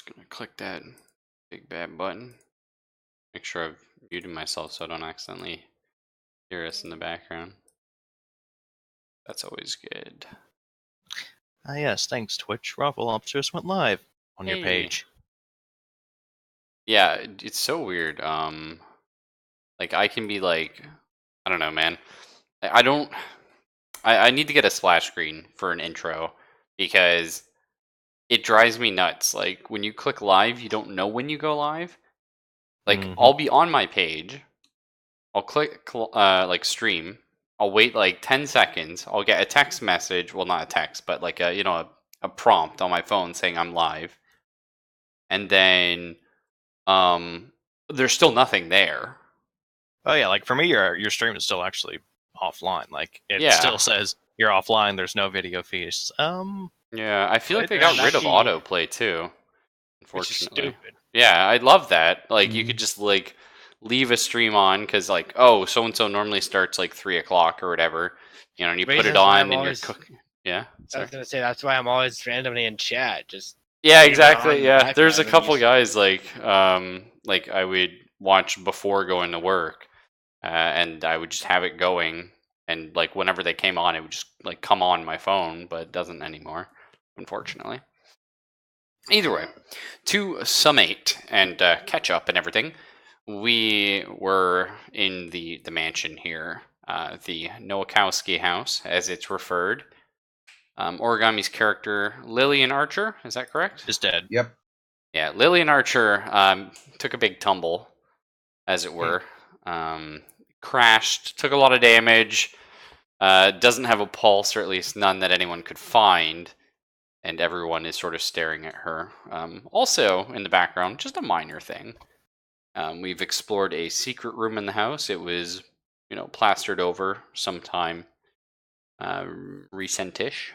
Just gonna click that big bad button. Make sure I've muted myself so I don't accidentally hear us in the background. That's always good. Ah, yes, thanks, Twitch. Raffle Lobsters went live on your page. Yeah, it's so weird. Like I can be like, I don't know, man. I don't. I need to get a splash screen for an intro because it drives me nuts. Like when you click live, you don't know when you go live. Like I'll be on my page, I'll click like stream. I'll wait like 10 seconds. I'll get a text message. Well, not a text, but like a prompt on my phone saying I'm live. And then there's still nothing there. Oh yeah, like for me, your stream is still actually offline. Like it Yeah. still says you're offline. There's no video feeds. Yeah, I feel like they It's got rid of lucky. autoplay too. Which is Unfortunately. stupid. Yeah, I love that. Like you could just like leave a stream on because like, oh, so and so normally starts like 3 o'clock or whatever. You know, and you put it Reasons why on I'm and always- you're cooking. Yeah. I Sorry. was gonna say that's why I'm always randomly in chat. Just Yeah, leave it exactly. on Yeah, my there's a phone and couple just- guys like I would watch before going to work, and I would just have it going, and like whenever they came on, it would just like come on my phone, but it doesn't anymore, unfortunately. Either way, to summate and catch up and everything, we were in the mansion here, the Nowakowski house, as it's referred. Origami's character, Lillian Archer, is that correct? is dead. Yep. Yeah, Lillian Archer took a big tumble, as it were. Crashed, took a lot of damage, doesn't have a pulse, or at least none that anyone could find, and everyone is sort of staring at her. Also, in the background, just a minor thing. We've explored a secret room in the house. It was, plastered over sometime recent-ish,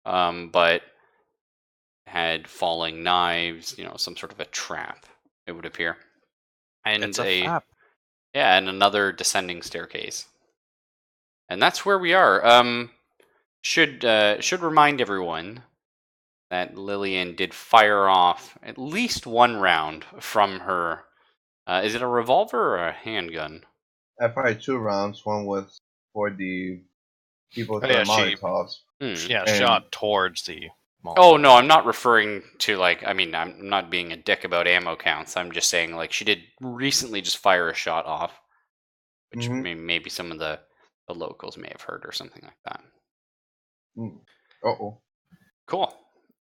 but had falling knives, some sort of a trap, it would appear. And It's a trap. Yeah, and another descending staircase. And that's where we are. Should remind everyone that Lillian did fire off at least one round from her. Is it a revolver or a handgun? I fired 2 rounds. One was for the people Oh, yeah, throwing Molotovs. Yeah, And- shot towards the. Oh no, I'm not referring to I'm not being a dick about ammo counts. I'm just saying she did recently just fire a shot off, which maybe some of the locals may have heard or something like that. Uh-oh. Cool.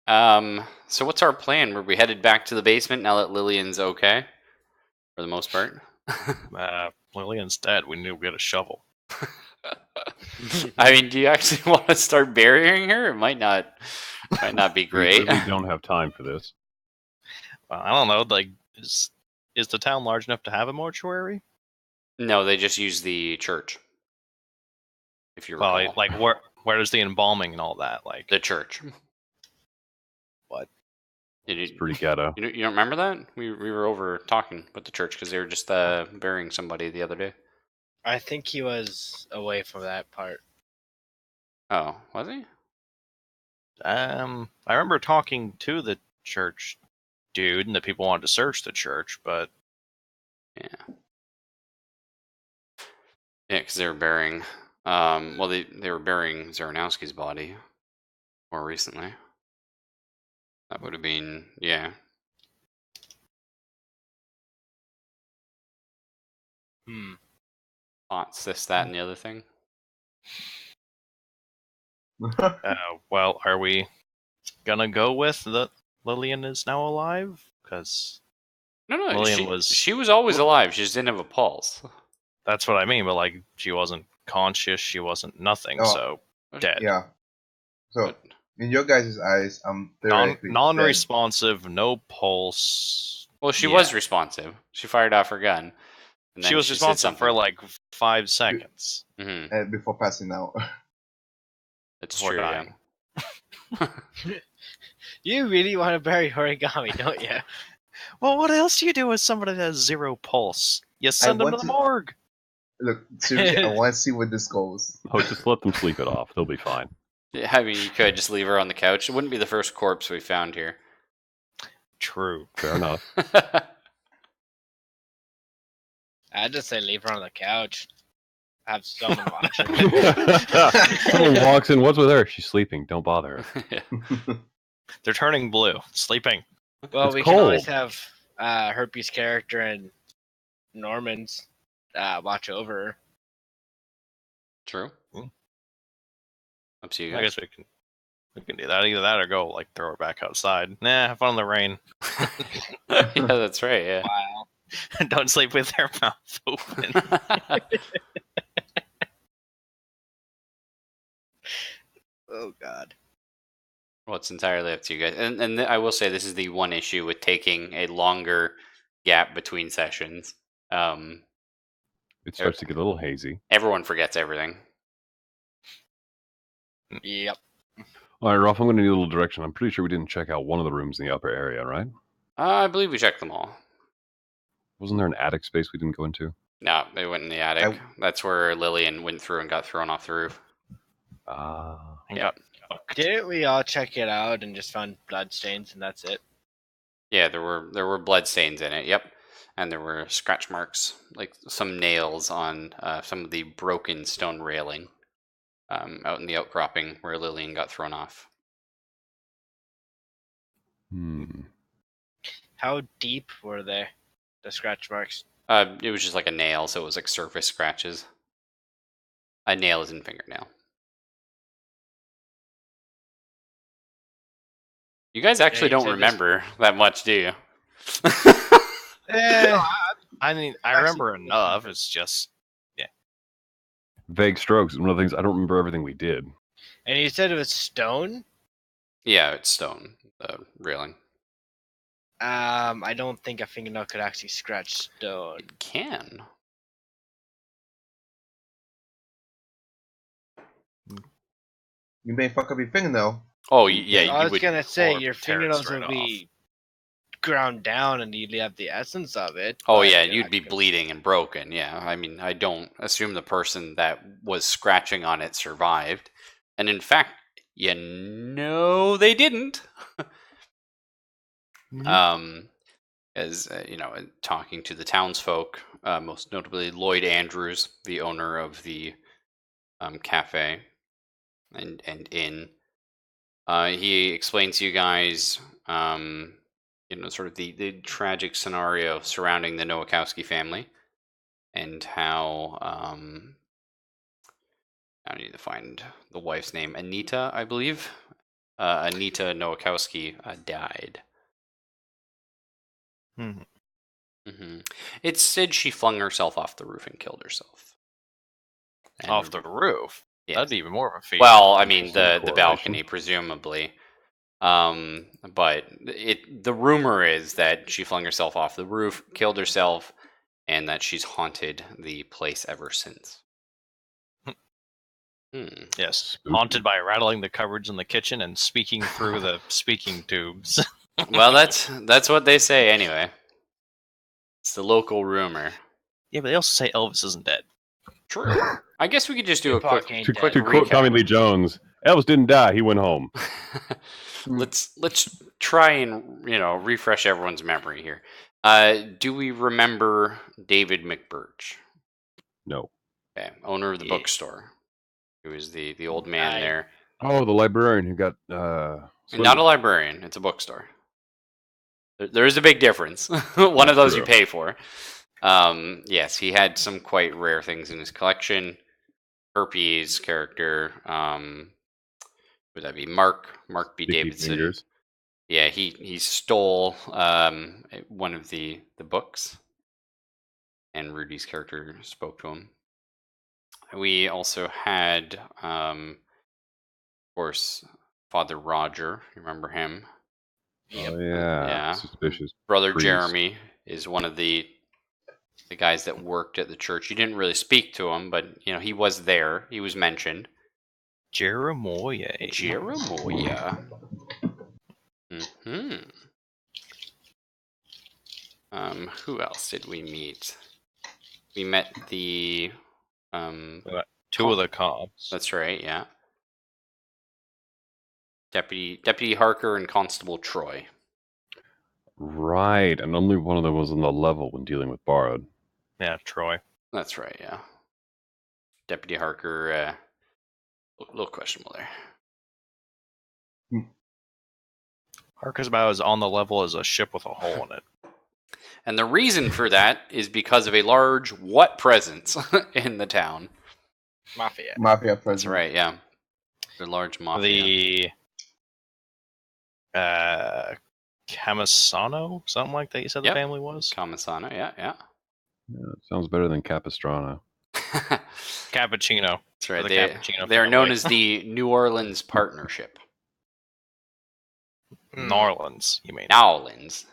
So what's our plan? Were we headed back to the basement now that Lillian's okay? For the most part. Lillian's dead. We need to get a shovel. I mean, do you actually want to start burying her? It might not be great. We really don't have time for this. Well, I don't know. Like, is the town large enough to have a mortuary? No, they just use the church. If you recall. Well, like where does the embalming and all that? Like the church. What? It's pretty ghetto. You don't remember that? We were over talking with the church because they were just burying somebody the other day. I think he was away from that part. Oh, was he? I remember talking to the church dude, and the people wanted to search the church, but yeah, because they were burying. Well, they were burying Zaranowski's body more recently. That would have been Thoughts, this, that, and the other thing. Well, are we gonna go with the Lillian is now alive? Because no, Lillian she was always alive. She just didn't have a pulse. That's what I mean. But like, she wasn't conscious. She wasn't nothing. So dead. Yeah. So in your guys' eyes, non-responsive, no pulse. Well, she was responsive. She fired off her gun. And she was responsive for like 5 seconds. Before passing out. That's true. Yeah. You really want to bury Origami, don't you? Well, what else do you do with somebody that has 0 pulse? You send them to the morgue. Look, seriously, I want to see where this goes. Oh, just let them sleep it off. They'll be fine. Yeah, I mean, you could just leave her on the couch. It wouldn't be the first corpse we found here. True. Fair enough. I'd just say leave her on the couch. Have someone watch her. Someone walks in. What's with her? She's sleeping. Don't bother her. They're turning blue. Sleeping. Well, It's we can always cold. have Herpes' character and Norman's watch over her. True. Hmm. Up to you I guys. guess we can do that. Either that or go like throw her back outside. Nah, have fun in the rain. Yeah, that's right. Yeah. Wow. Don't sleep with her mouth open. Oh God. Well, it's entirely up to you guys. And I will say this is the one issue with taking a longer gap between sessions. It starts to get a little hazy. Everyone forgets everything. Yep. All right, Rolf, I'm going to need a little direction. I'm pretty sure we didn't check out one of the rooms in the upper area, right? I believe we checked them all. Wasn't there an attic space we didn't go into? No, they went in the attic. That's where Lillian went through and got thrown off the roof. Ah. And Yeah. got fucked. Didn't we all check it out and just found blood stains and that's it? Yeah, there were blood stains in it. Yep, and there were scratch marks, like some nails on some of the broken stone railing out in the outcropping where Lillian got thrown off. How deep were they? The scratch marks. It was just like a nail, so it was like surface scratches. A nail isn't fingernail. You guys actually you don't said this- remember that much, do you? I mean, I remember enough. It's just Vague strokes is one of the things. I don't remember everything we did. And you said it was stone? Yeah, it's stone, the railing. I don't think a fingernail could actually scratch stone. It can. You may fuck up your fingernail. Oh, yeah, I you was would. gonna say or your tear it fingernails straight would be ground down and you'd have the essence of it. Oh but yeah, you're you'd not be gonna- bleeding and broken. Yeah, I mean, I don't assume the person that was scratching on it survived, and in fact, they didn't. As talking to the townsfolk, most notably Lloyd Andrews, the owner of the cafe and inn, he explains to you guys, sort of the tragic scenario surrounding the Nowakowski family, and how I need to find the wife's name, Anita, I believe. Anita Nowakowski died. Mhm. It said she flung herself off the roof and killed herself. And off the roof. yeah. That'd be even more of a feat. Well, I mean Interesting the correlation. balcony, presumably. But the rumor is that she flung herself off the roof, killed herself, and that she's haunted the place ever since. Yes, Spooky. haunted by rattling the cupboards in the kitchen and speaking through the speaking tubes. Well, that's what they say anyway. It's the local rumor. Yeah, but they also say Elvis isn't dead. True. I guess we could just do a Tupac quick ain't To, dead. to quote recap. Tommy Lee Jones, Elvis didn't die. He went home. Let's try and refresh everyone's memory here. Do we remember David McBirch? No. Okay, owner of the Yeah. bookstore. Who was the old man I- there? Oh, the librarian who got. Not a librarian. It's a bookstore. There is a big difference. One of That's those true. you pay for. Yes, he had some quite rare things in his collection. Herpes character. Would that be Mark B. Sticky Davidson? fingers. Yeah, he stole one of the books, and Rudy's character spoke to him. We also had, of course, Father Roger. You remember him? Oh yeah. Yeah. Suspicious. Brother Priest. Jeremy is one of the guys that worked at the church. You didn't really speak to him, but he was there. He was mentioned. Jeremiah. Jeremiah. Who else did we meet? We met the Two of the cops. That's right, yeah. Deputy Harker and Constable Troy. Right, and only one of them was on the level when dealing with Borrowed. Yeah, Troy. That's right, yeah. Deputy Harker, little questionable there. Harker's about as on the level as a ship with a hole in it. And the reason for that is because of a large what presence in the town. Mafia. Mafia That's presence. right, yeah. The large mafia. The Camisano, something like that. You said Yep. the family was Camisano, yeah. Yeah, it sounds better than Capistrano. Cappuccino. That's right. The They, Cappuccino they're known family. as the New Orleans Partnership. Hmm. New Orleans, you mean? Nowlands.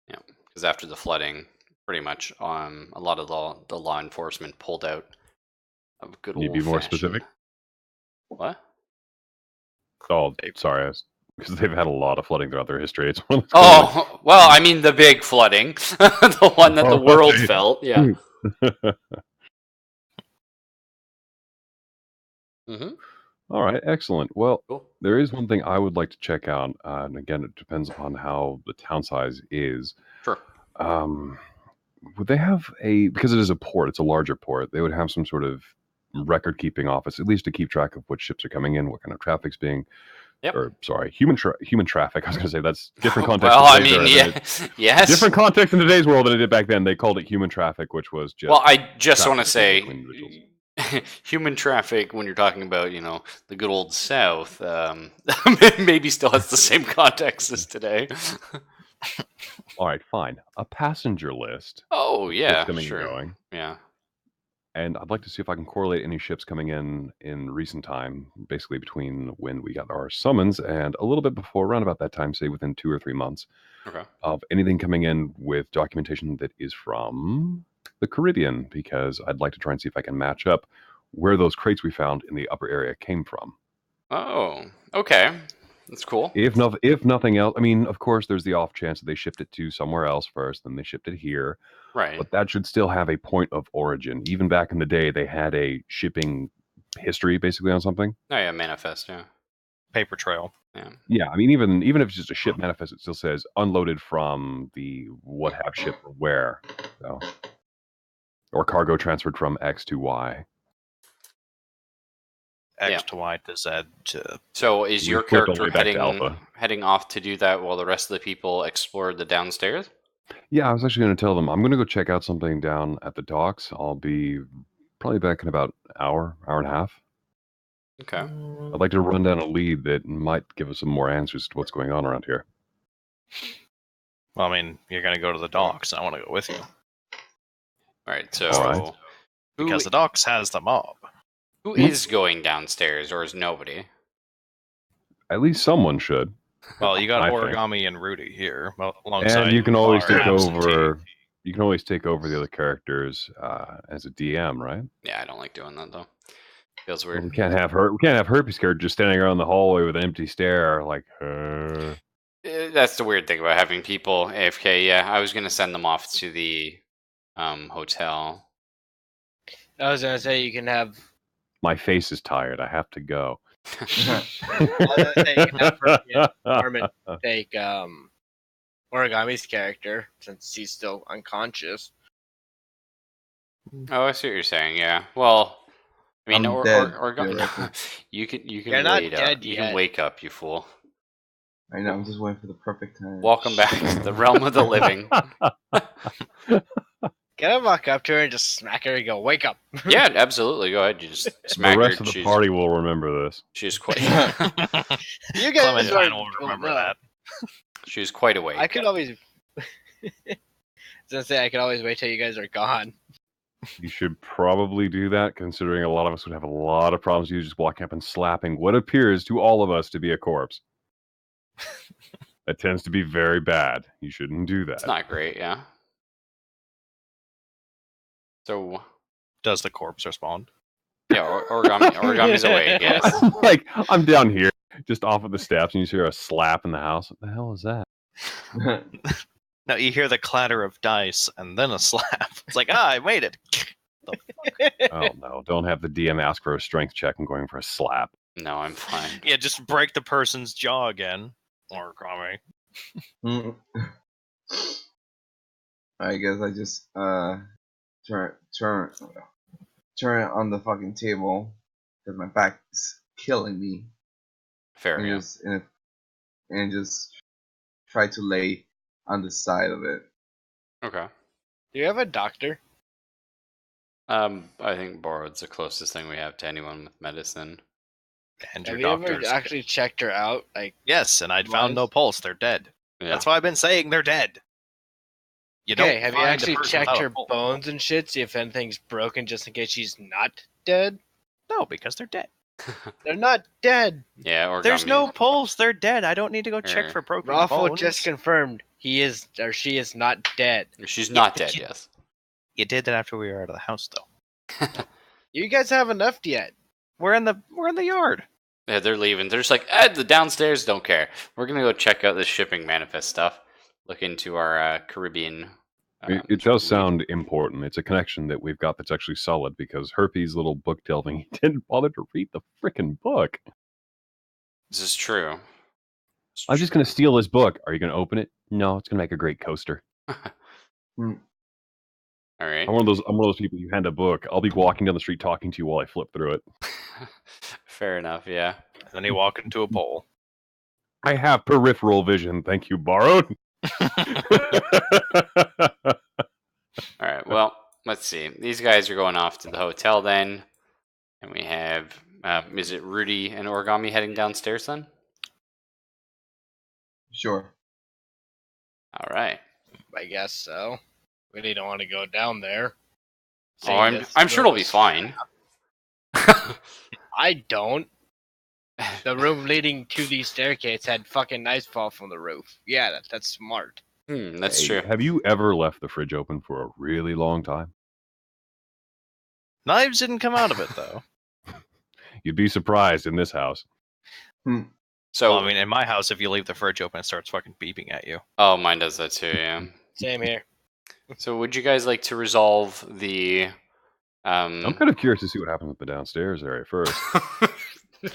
Yeah, because after the flooding, pretty much a lot of the law enforcement pulled out of good Can you old be more fashioned- specific? What? Oh, sorry, because they've had a lot of flooding throughout their history. It's one of those Oh, well, I mean the big flooding, the one that the world Right. felt. Yeah. Mm-hmm. All right, excellent. Well, Cool. there is one thing I would like to check out, and again, it depends upon how the town size is. Sure. Would they have because it is a port, it's a larger port, they would have some sort of record keeping office, at least to keep track of what ships are coming in, what kind of traffic's being, Yep. or sorry, human traffic. I was going to say that's different context. Well, I in today's mean, era than yeah, yes. different context in today's world than it did back then. They called it human traffic, which was just. Well, I just want to traffic say, between individuals. human traffic when you're talking about, the good old South, maybe still has the same context as today. All right, fine. A passenger list. Oh yeah, Ships coming sure. and going. Yeah. And I'd like to see if I can correlate any ships coming in recent time, basically between when we got our summons and a little bit before, around about that time, say within 2 or 3 months, Okay. of anything coming in with documentation that is from the Caribbean, because I'd like to try and see if I can match up where those crates we found in the upper area came from. Oh, okay. That's cool. If nothing else, I mean, of course, there's the off chance that they shipped it to somewhere else first, then they shipped it here. Right. But that should still have a point of origin. Even back in the day, they had a shipping history basically on something. Oh yeah, manifest. Yeah. Paper trail. Yeah. Yeah, I mean, even if it's just a ship manifest, it still says unloaded from the what have ship or where, so, or cargo transferred from X to Y. X Yeah. to Y to Z to. So is We your flipped all the character way back to Alpha. heading off to do that while the rest of the people explore the downstairs? Yeah, I was actually going to tell them I'm going to go check out something down at the docks. I'll be probably back in about an hour and a half. Okay. I'd like to run down a lead that might give us some more answers to what's going on around here. Well, I mean, you're going to go to the docks. I want to go with you All right. So All right. because the docks has the mob. who is going downstairs, or is nobody? At least someone should. Well, you got I think. Origami and Rudy here, alongside. And you can always our take absentee. over. You can always take over the other characters as a DM, right? Yeah, I don't like doing that though. Feels Well, weird. we can't have Herpes character just standing around the hallway with an empty stare, like. That's the weird thing about having people AFK. Yeah, I was gonna send them off to the hotel. I was gonna say you can have. My face is tired. I have to go. I was gonna say you can have Norman take Origami's character since he's still unconscious. Oh, I see what you're saying. Yeah. Well, I mean, I'm dead, you can You're not wait dead up. You yet. can wake up, you fool. I know, I'm just waiting for the perfect time. Welcome back to the realm of the living. Can I walk up to her and just smack her and go, "Wake up"? Yeah, absolutely. Go ahead. You just smack The rest her. of the party will remember this. She's quite. You guys Clementine are- will remember no. that. She's quite awake. I could always. I was gonna say I could always wait till you guys are gone. You should probably do that, considering a lot of us would have a lot of problems. You just walking up and slapping what appears to all of us to be a corpse. That tends to be very bad. You shouldn't do that. It's not great. Yeah. So Does the corpse respond? yeah, origami's awake. Yes. I'm down here, just off of the steps, and you hear a slap in the house. What the hell is that? No, you hear the clatter of dice and then a slap. It's like, I made it. Oh no! Don't have the DM ask for a strength check and going for a slap. No, I'm fine. Yeah, just break the person's jaw again. Origami. Mm. I guess I just turn on the fucking table because my back is killing me, Fair and enough. just try to lay on the side of it. Okay. Do you have a doctor? I think borrowed's the closest thing we have to anyone with medicine. And Have your you ever doctors. actually checked her out? Like, Yes, and I'd found no Wise? pulse. They're dead. Yeah. That's why I've been saying they're dead. You okay, don't have you find a actually person checked without a her pulse. bones and shit? See if anything's broken, just in case she's not dead. No, because they're dead. They're not dead. Yeah, origami. There's no pulse. They're dead. I don't need to go check for broken Raffle bones. just confirmed he is or she is not dead. She's Yeah, not but dead, you- yes. You did that after we were out of the house, though. You guys haven't left yet. We're in the yard. Yeah, they're leaving. They're just like, the downstairs, don't care. We're gonna go check out this shipping manifest stuff. Look into our Caribbean. It does sound important. It's a connection that we've got that's actually solid because Herpes' little book delving, he didn't bother to read the frickin' book. This is true. I'm just going to steal this book. Are you going to open it? No, it's going to make a great coaster. Hmm. All right. I'm one of those people you hand a book. I'll be walking down the street talking to you while I flip through it. Fair enough. Yeah. And then you walk into a pole. I have peripheral vision. Thank you, borrowed. All right. Well, let's see. These guys are going off to the hotel then, and we have. Is it Rudy and Origami heading downstairs then? Sure. All right. I guess so. Really don't want to go down there. Oh, I'm sure it'll be fine. I don't. The room leading to the staircase had fucking knives fall from the roof. Yeah, that's smart. That's Hey, true. Have you ever left the fridge open for a really long time? Knives didn't come out of it, though. You'd be surprised in this house. So, Well, I mean, in my house, if you leave the fridge open, it starts fucking beeping at you. oh, mine does that too. Yeah. Same here. So, would you guys like to resolve the? I'm kind of curious to see what happens with the downstairs area first.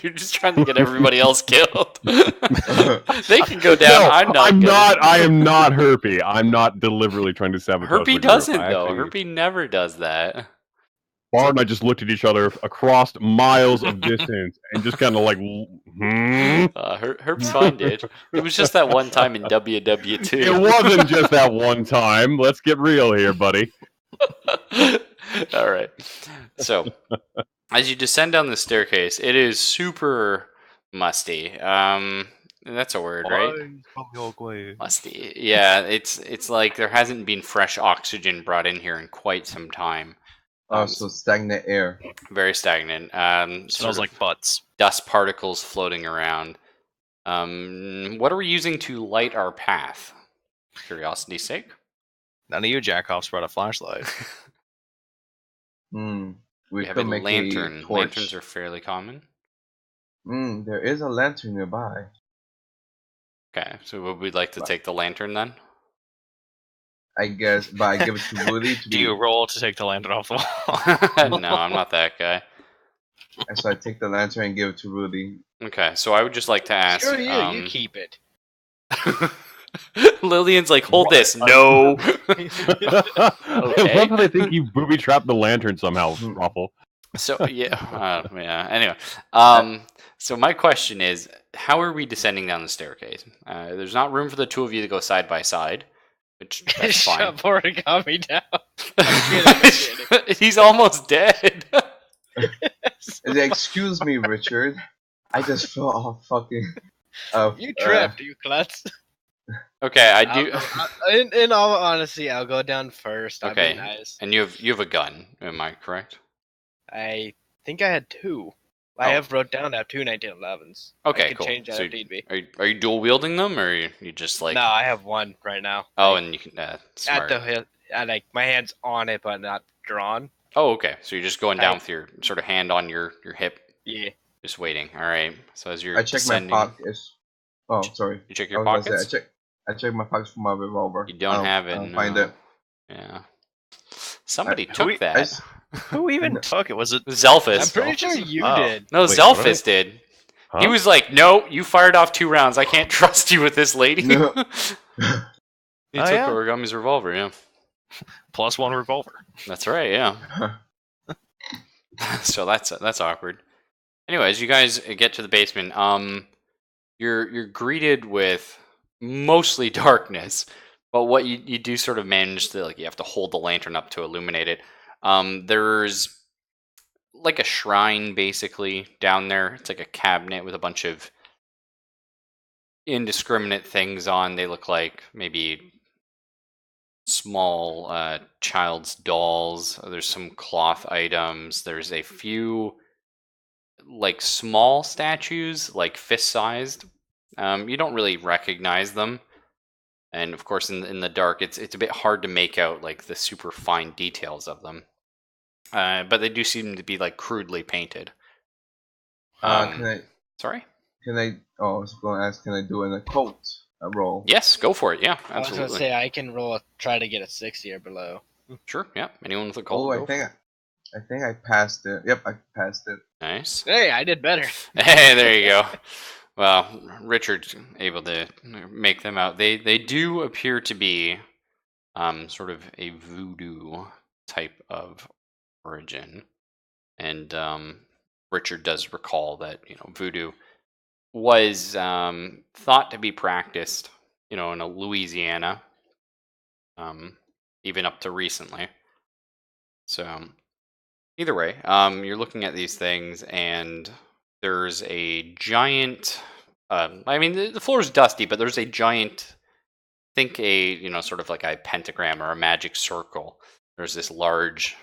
You're just trying to get everybody else killed. They can go down. No, I'm not. I am not Herpy. I'm not deliberately trying to sabotage. the Herpy group. doesn't I though. actually- Herpy never does that. Bart and I just looked at each other across miles of distance and just kind of like, Herp's fine, dude. It was just that one time in WW2. It wasn't just that one time. Let's get real here, buddy. All right. So, as you descend down the staircase, it is super musty. That's a word, right? Musty. Yeah, it's like there hasn't been fresh oxygen brought in here in quite some time. So stagnant air. Very stagnant. Smells Sort of like butts. dust particles floating around. What are we using to light our path? Curiosity's sake. None of you jackoffs brought a flashlight. We We have could a make lantern. a torch. Lanterns are fairly common. There is a lantern nearby. Okay, so would we like to take the lantern then? I guess, but I give it to Rudy to Do be. you roll to take the lantern off the wall? No, I'm not that guy. So I take the lantern and give it to Rudy. Okay, so I would just like to ask. Screw you. You keep it. Lillian's like, hold this. No. I love how they think you booby trapped the lantern somehow, Ruffle. So yeah. Anyway, so my question is, how are we descending down the staircase? There's not room for the two of you to go side by side, which that's fine. Shove Origami down. He's almost dead. Excuse me, Richard. I just fell off fucking. You tripped, you klutz. Okay, I do. In all honesty, I'll go down first. I'll Okay. be nice. And you have a gun. Am I correct? I think I had two. I have wrote down I have two 1911s. Okay, I can cool. change that So if need be. Are you dual wielding them, or you just like? No, I have one right now. Oh, and you can smart. At the hip, like my hand's on it, but not drawn. Oh, okay. So you're just going down with your sort of hand on your hip, Yeah. just waiting. All right. So as you're I check descending, my pockets. Oh, sorry. you check your I was gonna pockets. say, I check my pockets for my revolver. You don't have it. I don't No. find it. Yeah. Somebody who- took I that. Who even took it? Was it? I'm Zelphus. pretty sure you Oh. did. No, Wait, Zelphus did. Huh? He was like, "No, you fired off 2 rounds. I can't trust you with this lady." No. He Oh, took yeah? Origami's revolver. Yeah, +1 revolver. that's right. Yeah. So that's awkward. Anyways, you guys get to the basement. You're greeted with mostly darkness, but what you do sort of manage to, like, you have to hold the lantern up to illuminate it. There's like a shrine basically down there. It's like a cabinet with a bunch of indiscriminate things on. They look like maybe small child's dolls. There's some cloth items. There's a few like small statues, like fist sized. You don't really recognize them, and of course, in the dark, it's a bit hard to make out like the super fine details of them. But they do seem to be like crudely painted. Can Sorry. I? Oh, I was going to ask. Can I do an occult roll? Yes, go for it. Yeah, I was gonna absolutely. say I can try to get a 60 or below. Sure. Yeah. Anyone with a Oh, cold? I think I passed it. Yep, I passed it. Nice. Hey, I did better. Hey, there you go. Well, Richard's able to make them out. They do appear to be sort of a voodoo type of origin, and Richard does recall that voodoo was thought to be practiced in Louisiana, even up to recently. So either way, you're looking at these things, and there's a giant. I mean, the floor is dusty, but there's a giant. Think a sort of like a pentagram or a magic circle. There's this large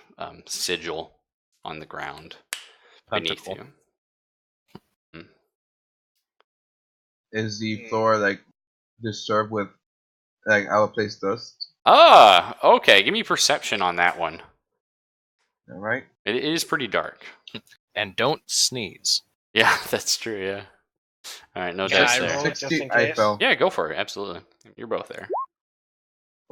sigil on the ground beneath Pentacle. you. Is the floor like disturbed with like out of place dust? Ah, okay. Give me perception on that one. All right. It is pretty dark. And don't sneeze. Yeah, that's true. Yeah. All right, no Can dice I there. roll it just in I case? fell. Yeah, go for it. Absolutely. You're both there.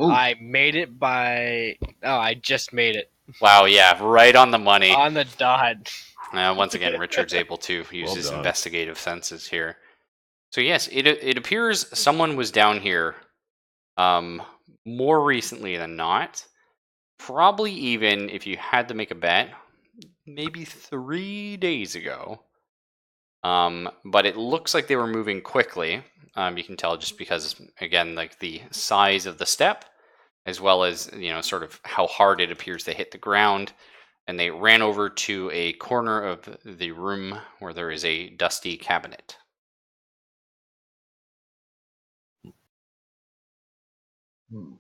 Ooh. I made it by. Oh, I just made it Wow. Yeah, right on the money. on the dot. Once again, Richard's able to use Well his done. investigative senses here. So yes, it appears someone was down here more recently than not. Probably even, if you had to make a bet, maybe 3 days ago. But it looks like they were moving quickly. You can tell just because, again, like the size of the step, as well as sort of how hard it appears to hit the ground. And they ran over to a corner of the room where there is a dusty cabinet. Hmm.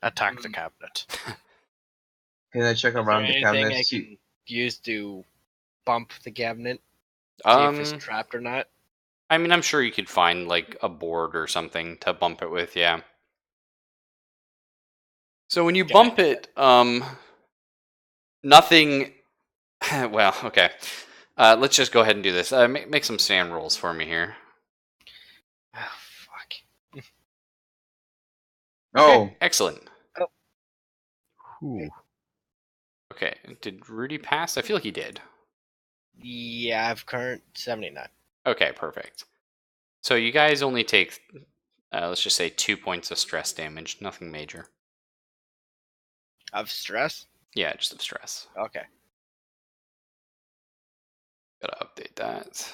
Attack the cabinet. Can I check Is there around the anything cabinet? I See, can use to bump the cabinet? See if it's trapped or not. I mean, I'm sure you could find like a board or something to bump it with, yeah. So when you Okay. bump it, nothing. Well, okay. Let's just go ahead and do this. Make some sand rolls for me here. Oh, fuck. oh, Okay, excellent. Ooh. Okay, did Rudy pass? I feel like he did. Yeah, I've current 79. Okay, perfect. So you guys only take, let's just say 2 points of stress damage. Nothing major. Of stress? Yeah, just of stress. Okay. Gotta update that.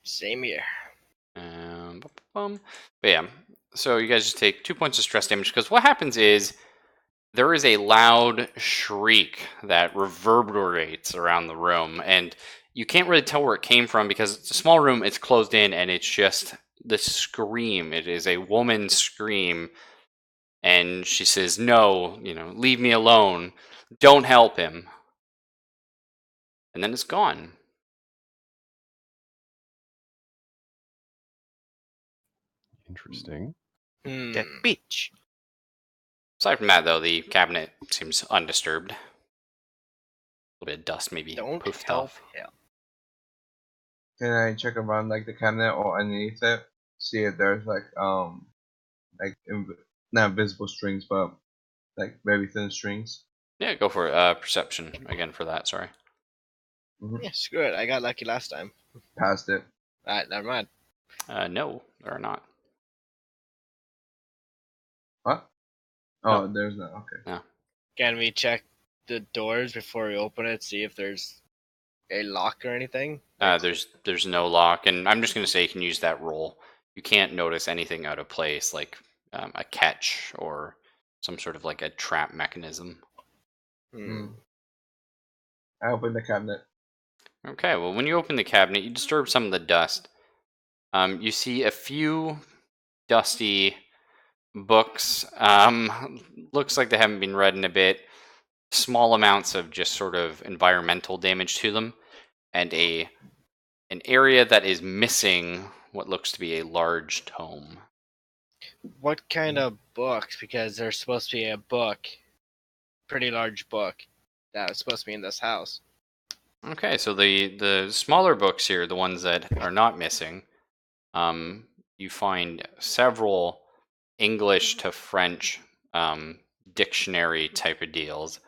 Same here. But yeah, so you guys just take 2 points of stress damage because what happens is there is a loud shriek that reverberates around the room, and you can't really tell where it came from because it's a small room, it's closed in, and it's just the scream. It is a woman's scream, and she says, "No, leave me alone. Don't help him." And then it's gone. Interesting. That bitch. Aside from that, though, the cabinet seems undisturbed. A little bit of dust maybe Don't poofed help off. him. can I check around like the cabinet or underneath it? See if there's like not visible strings, but like very thin strings. Yeah, go for it. Perception again for that. Sorry. Mhm. Yeah, screw it. I got lucky last time. Passed it. Alright, never mind. No, there are not. What? Oh, there's no. Okay. Can we check the doors before we open it, see if there's a lock or anything? There's no lock, and I'm just gonna say you can use that roll. You can't notice anything out of place, like a catch or some sort of like a trap mechanism. Hmm. I opened the cabinet. Okay, well, when you open the cabinet, you disturb some of the dust. You see a few dusty books. Looks like they haven't been read in a bit. Small amounts of just sort of environmental damage to them, and an area that is missing what looks to be a large tome. What kind of books? Because there's supposed to be a book, pretty large book, that was supposed to be in this house. Okay, so the smaller books here, the ones that are not missing, you find several English to French dictionary type of deals,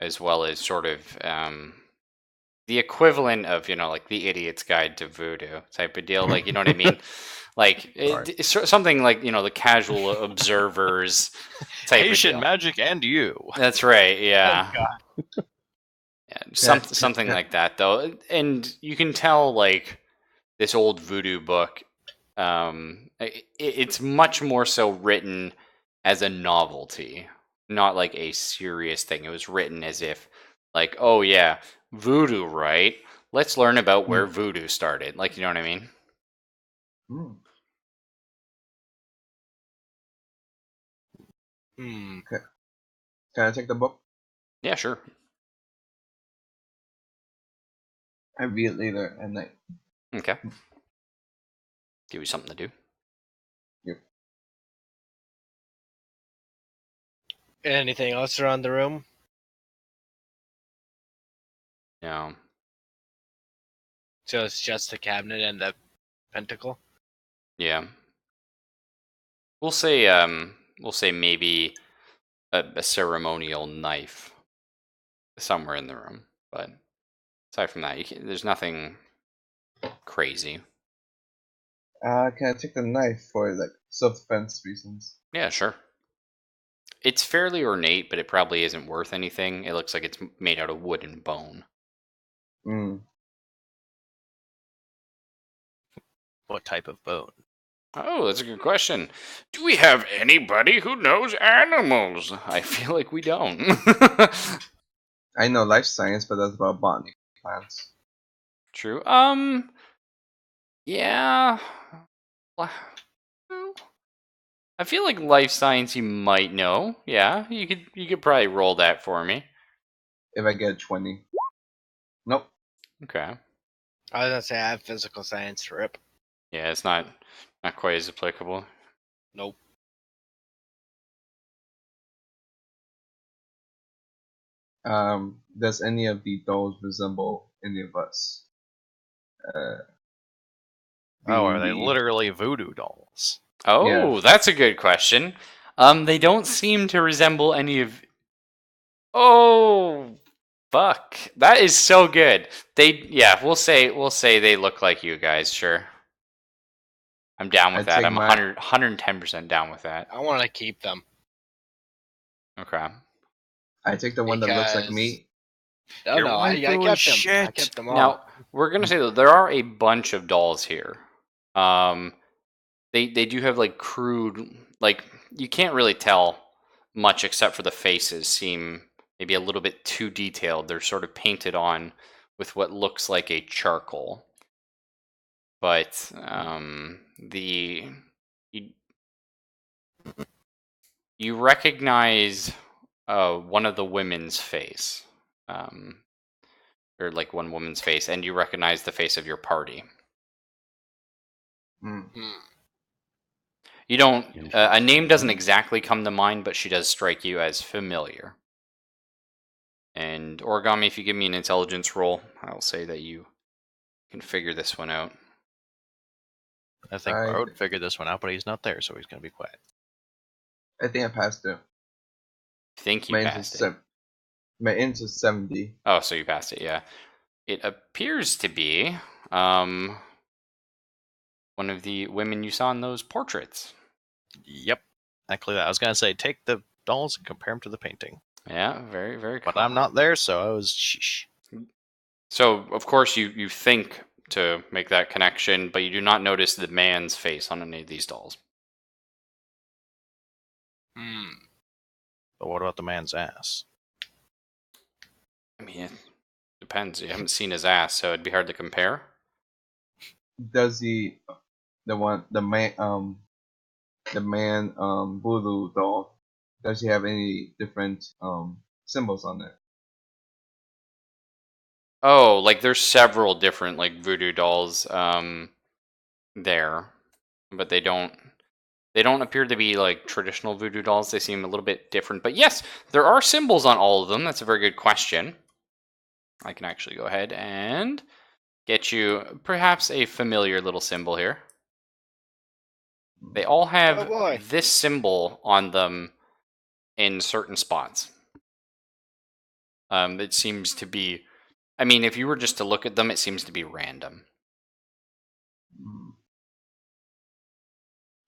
as well as sort of the equivalent of like the Idiot's Guide to Voodoo type of deal. Like, you know what I mean? Like it's something like the casual observers type of Haitian deal. magic and you. That's right. Yeah. Oh, God. Yeah, something like that though, and you can tell like this old voodoo book. It's much more so written as a novelty, not like a serious thing. It was written as if, like, oh yeah, voodoo, right? Let's learn about where voodoo started. Like, you know what I mean? Hmm. Hmm. Can I take the book? Yeah, sure. I read it later at night. Okay. Give you something to do. Yep. Anything else around the room? Yeah. So it's just the cabinet and the pentacle? Yeah. We'll say maybe a ceremonial knife somewhere in the room, but aside from that, there's nothing crazy. Can I take the knife for like self-defense reasons? Yeah, sure. It's fairly ornate, but it probably isn't worth anything. It looks like it's made out of wood and bone. Hmm. What type of bone? Oh, that's a good question. Do we have anybody who knows animals? I feel like we don't. I know life science, but that's about botany plants. True. Yeah. Well, I feel like life science you might know. Yeah, you could probably roll that for me. If I get 20. Nope. Okay. I was gonna say I have physical science. Rip. Yeah, it's not quite as applicable. Nope. Does any of the dolls resemble any of us? Oh, are they the- literally voodoo dolls? Oh, Yeah. that's a good question. They don't seem to resemble any of. Oh, fuck! That is so good. Yeah, we'll say they look like you guys. Sure, I'm down with I that. take I'm my- 110% down with that. I want to keep them. Okay. I take the one that looks like Because- me. No, Your no, I waifu kept is them. I shit. kept them all. Now we're gonna say that there are a bunch of dolls here. They do have like crude, like you can't really tell much except for the faces seem maybe a little bit too detailed. They're sort of painted on with what looks like a charcoal, but you, you recognize one of the women's face, or like one woman's face, and you recognize the face of your party. Hmm. You don't. A name doesn't Interesting. exactly come to mind, but she does strike you as familiar. And Origami, if you give me an intelligence roll, I'll say that you can figure this one out. I think I- Road figured this one out, but he's not there, so he's gonna be quiet. I think I passed it. I think you My passed it. interest, my interest 70. Oh, so you passed it, yeah. It appears to be one of the women you saw in those portraits. Yep. Exactly that. I was gonna say take the dolls and compare them to the painting, Yeah, very, very cool. but I'm not there, so I was sheesh. So, of course, you think to make that connection, but you do not notice the man's face on any of these dolls. Hmm. But what about the man's ass? I mean, it depends. You haven't seen his ass, so it'd be hard to compare. Does the man voodoo doll, does he have any different symbols on it? Oh, like there's several different like voodoo dolls there, but they don't appear to be like traditional voodoo dolls. They seem a little bit different. But yes, there are symbols on all of them. That's a very good question. I can actually go ahead and get you perhaps a familiar little symbol here. They all Oh have boy. this symbol on them in certain spots. It seems to be, I mean, if you were just to look at them, it seems to be random. Hmm.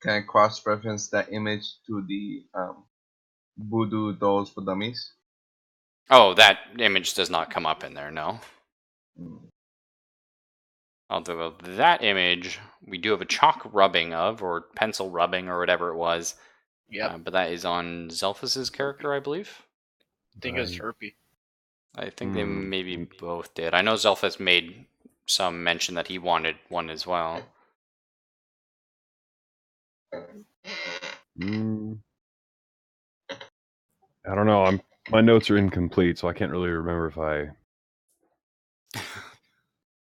Can I cross-reference that image to the voodoo dolls for dummies? Oh, that image does not come up in there, no. Hmm. Although that image, we do have a chalk rubbing of, or pencil rubbing, or whatever it was. Yep. But that is on Zelphus's character, I believe. I think it was Herpy. I think they Hmm. maybe both did. I know Zelphus made some mention that he wanted one as well. Mm, I don't know. My notes are incomplete, so I can't really remember if I.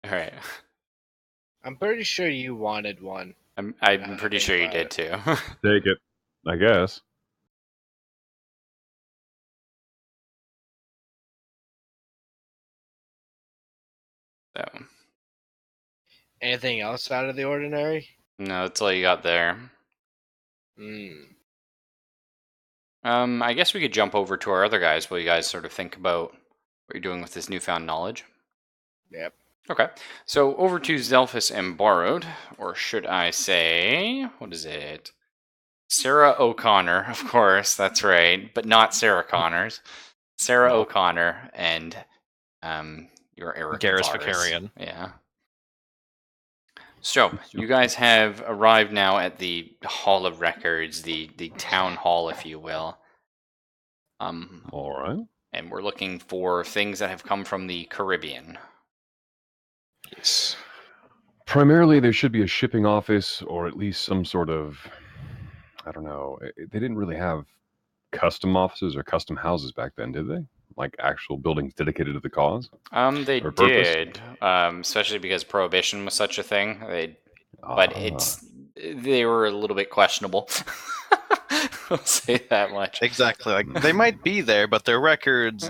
All right. I'm pretty sure you wanted one. I'm I pretty think sure you about did it. too. Take it, I guess. So, Anything else out of the ordinary? no, that's all you got there. Hmm. I guess we could jump over to our other guys while you guys sort of think about what you're doing with this newfound knowledge. Yep. Okay, so over to Zelphus and Borrowed, or should I say, what is it? Sarah O'Connor, of course, that's right, but not Sarah Connors. Sarah No. O'Connor and your Eric Garrus Varus. Vicarian. Yeah. So you guys have arrived now at the Hall of Records, the town hall, if you will. All right. And we're looking for things that have come from the Caribbean. Yes. Primarily, there should be a shipping office or at least some sort of. I don't know. They didn't really have custom offices or custom houses back then, did they? Like actual buildings dedicated to the cause? They Or purpose? did, especially because Prohibition was such a thing. But Ah. they were a little bit questionable. I'll say that much. Exactly. Like they might be there, but their records.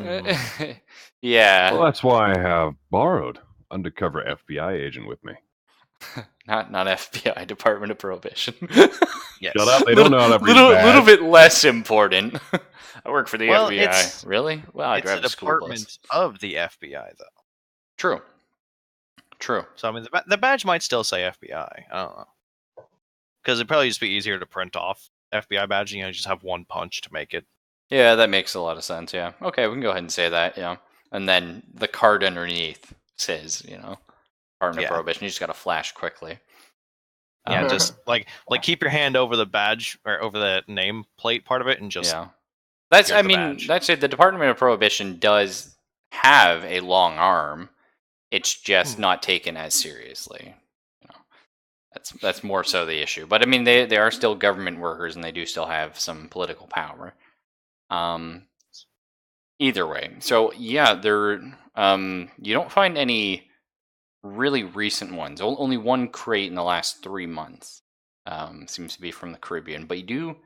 Yeah. Well, that's why I have borrowed undercover FBI agent with me. Not FBI, Department of Prohibition. Yes. Shut up! They don't know how to read little badge. bit less important. I work for the Well, FBI. it's- Really? Well, I It's drive a a school bus. department of the FBI, though. True. True. So I mean, the badge might still say FBI. I don't know, because it'd probably just be easier to print off FBI badge. You know, just have one punch to make it. Yeah, that makes a lot of sense. Yeah. Okay, we can go ahead and say that. Yeah. And then the card underneath says, Department Yeah. of Prohibition. You just got to flash quickly. Yeah, Um, just like keep your hand over the badge or over the name plate part of it, and just yeah. That's. here's I the mean, badge. that's it. The Department of Prohibition does have a long arm. It's just not taken as seriously. That's more so the issue. But I mean, they are still government workers, and they do still have some political power. Either way, so yeah, there. You don't find any really recent ones. Only one crate in the last 3 months. Seems to be from the Caribbean, but you do,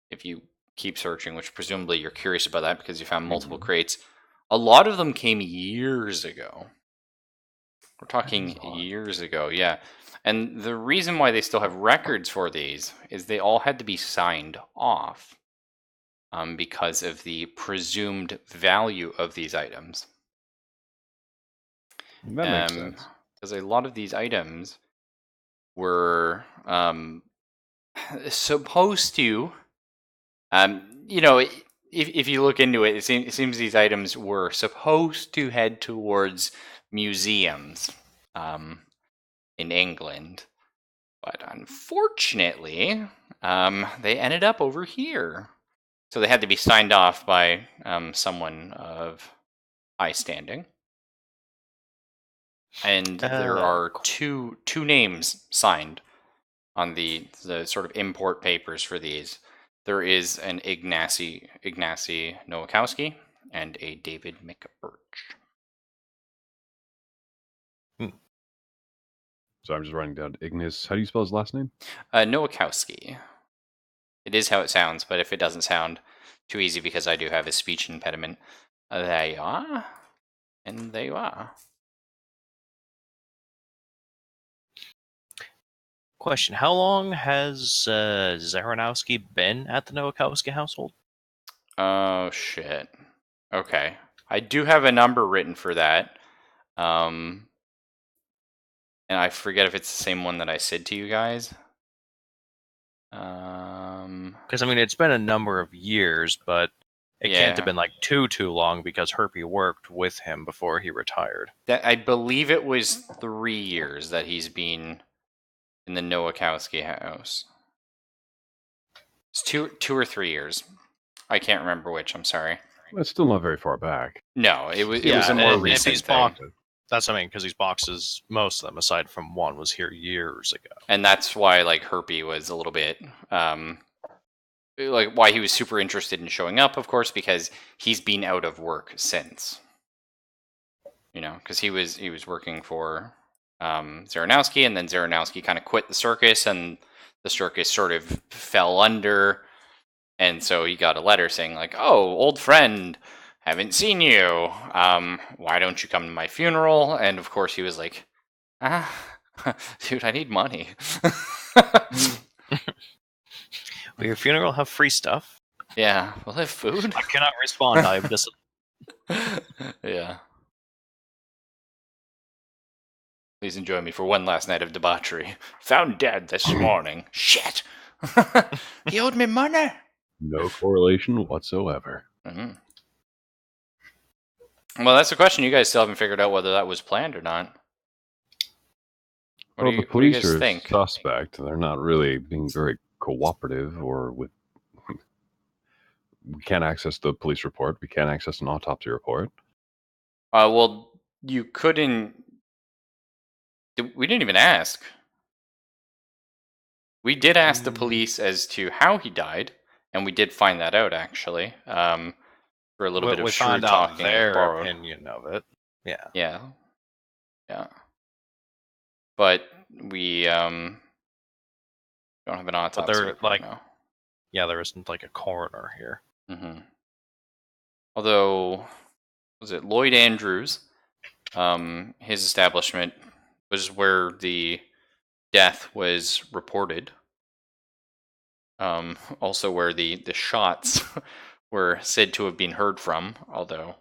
if you keep searching, which presumably you're curious about that because you found multiple crates. A lot of them came years ago. We're talking years ago, yeah. And the reason why they still have records for these is they all had to be signed off because of the presumed value of these items. That makes sense. Because a lot of these items were supposed to, if you look into it, it seems these items were supposed to head towards museums in England. But unfortunately, they ended up over here. So they had to be signed off by someone of high standing. And there are two names signed on the sort of import papers for these. There is an Ignacy Nowakowski and a David McBirch. So I'm just writing down Ignis. How do you spell his last name? Nowakowski. It is how it sounds, but if it doesn't sound too easy because I do have a speech impediment, there you are. And there you are. Question: how long has Zaranowski been at the Nowakowski household? Oh, shit. Okay. I do have a number written for that. And I forget if it's the same one that I said to you guys. Because, I mean, it's been a number of years, but it can't have been, like, too long because Herpy worked with him before he retired. I believe it was 3 years that he's been in the Nowakowski house. It's 2 or 3 years. I can't remember which. I'm sorry. That's still not very far back. No, it was a more recent thing. That's what I mean, because these boxes, most of them, aside from one, was here years ago. And that's why, like, Herpy was a little bit, like, why he was super interested in showing up, of course, because he's been out of work since. You know, because he was working for Zaranowski, and then Zaranowski kind of quit the circus, and the circus sort of fell under, and so he got a letter saying, like, oh, old friend, haven't seen you. Why don't you come to my funeral? And of course he was like, dude, I need money. Will your funeral have free stuff? Yeah, will I have food? I cannot respond. I am just... Yeah. Please enjoy me for one last night of debauchery. Found dead this morning. Shit! He owed me money! No correlation whatsoever. Mm-hmm. Well, that's the question. You guys still haven't figured out whether that was planned or not. Well, the police are suspect. They're not really being very cooperative, or with... We can't access the police report. We can't access an autopsy report. Well, you couldn't... We didn't even ask. We did ask the police as to how he died, and we did find that out, actually. For a little bit of shrewd talking. We found out their opinion of it. Yeah. Yeah. Yeah. But we don't have an autopsy. But they're report now. Yeah, there isn't like a coroner here. Mm-hmm. Although, was it Lloyd Andrews? His establishment was where the death was reported. Also where the shots were said to have been heard from, although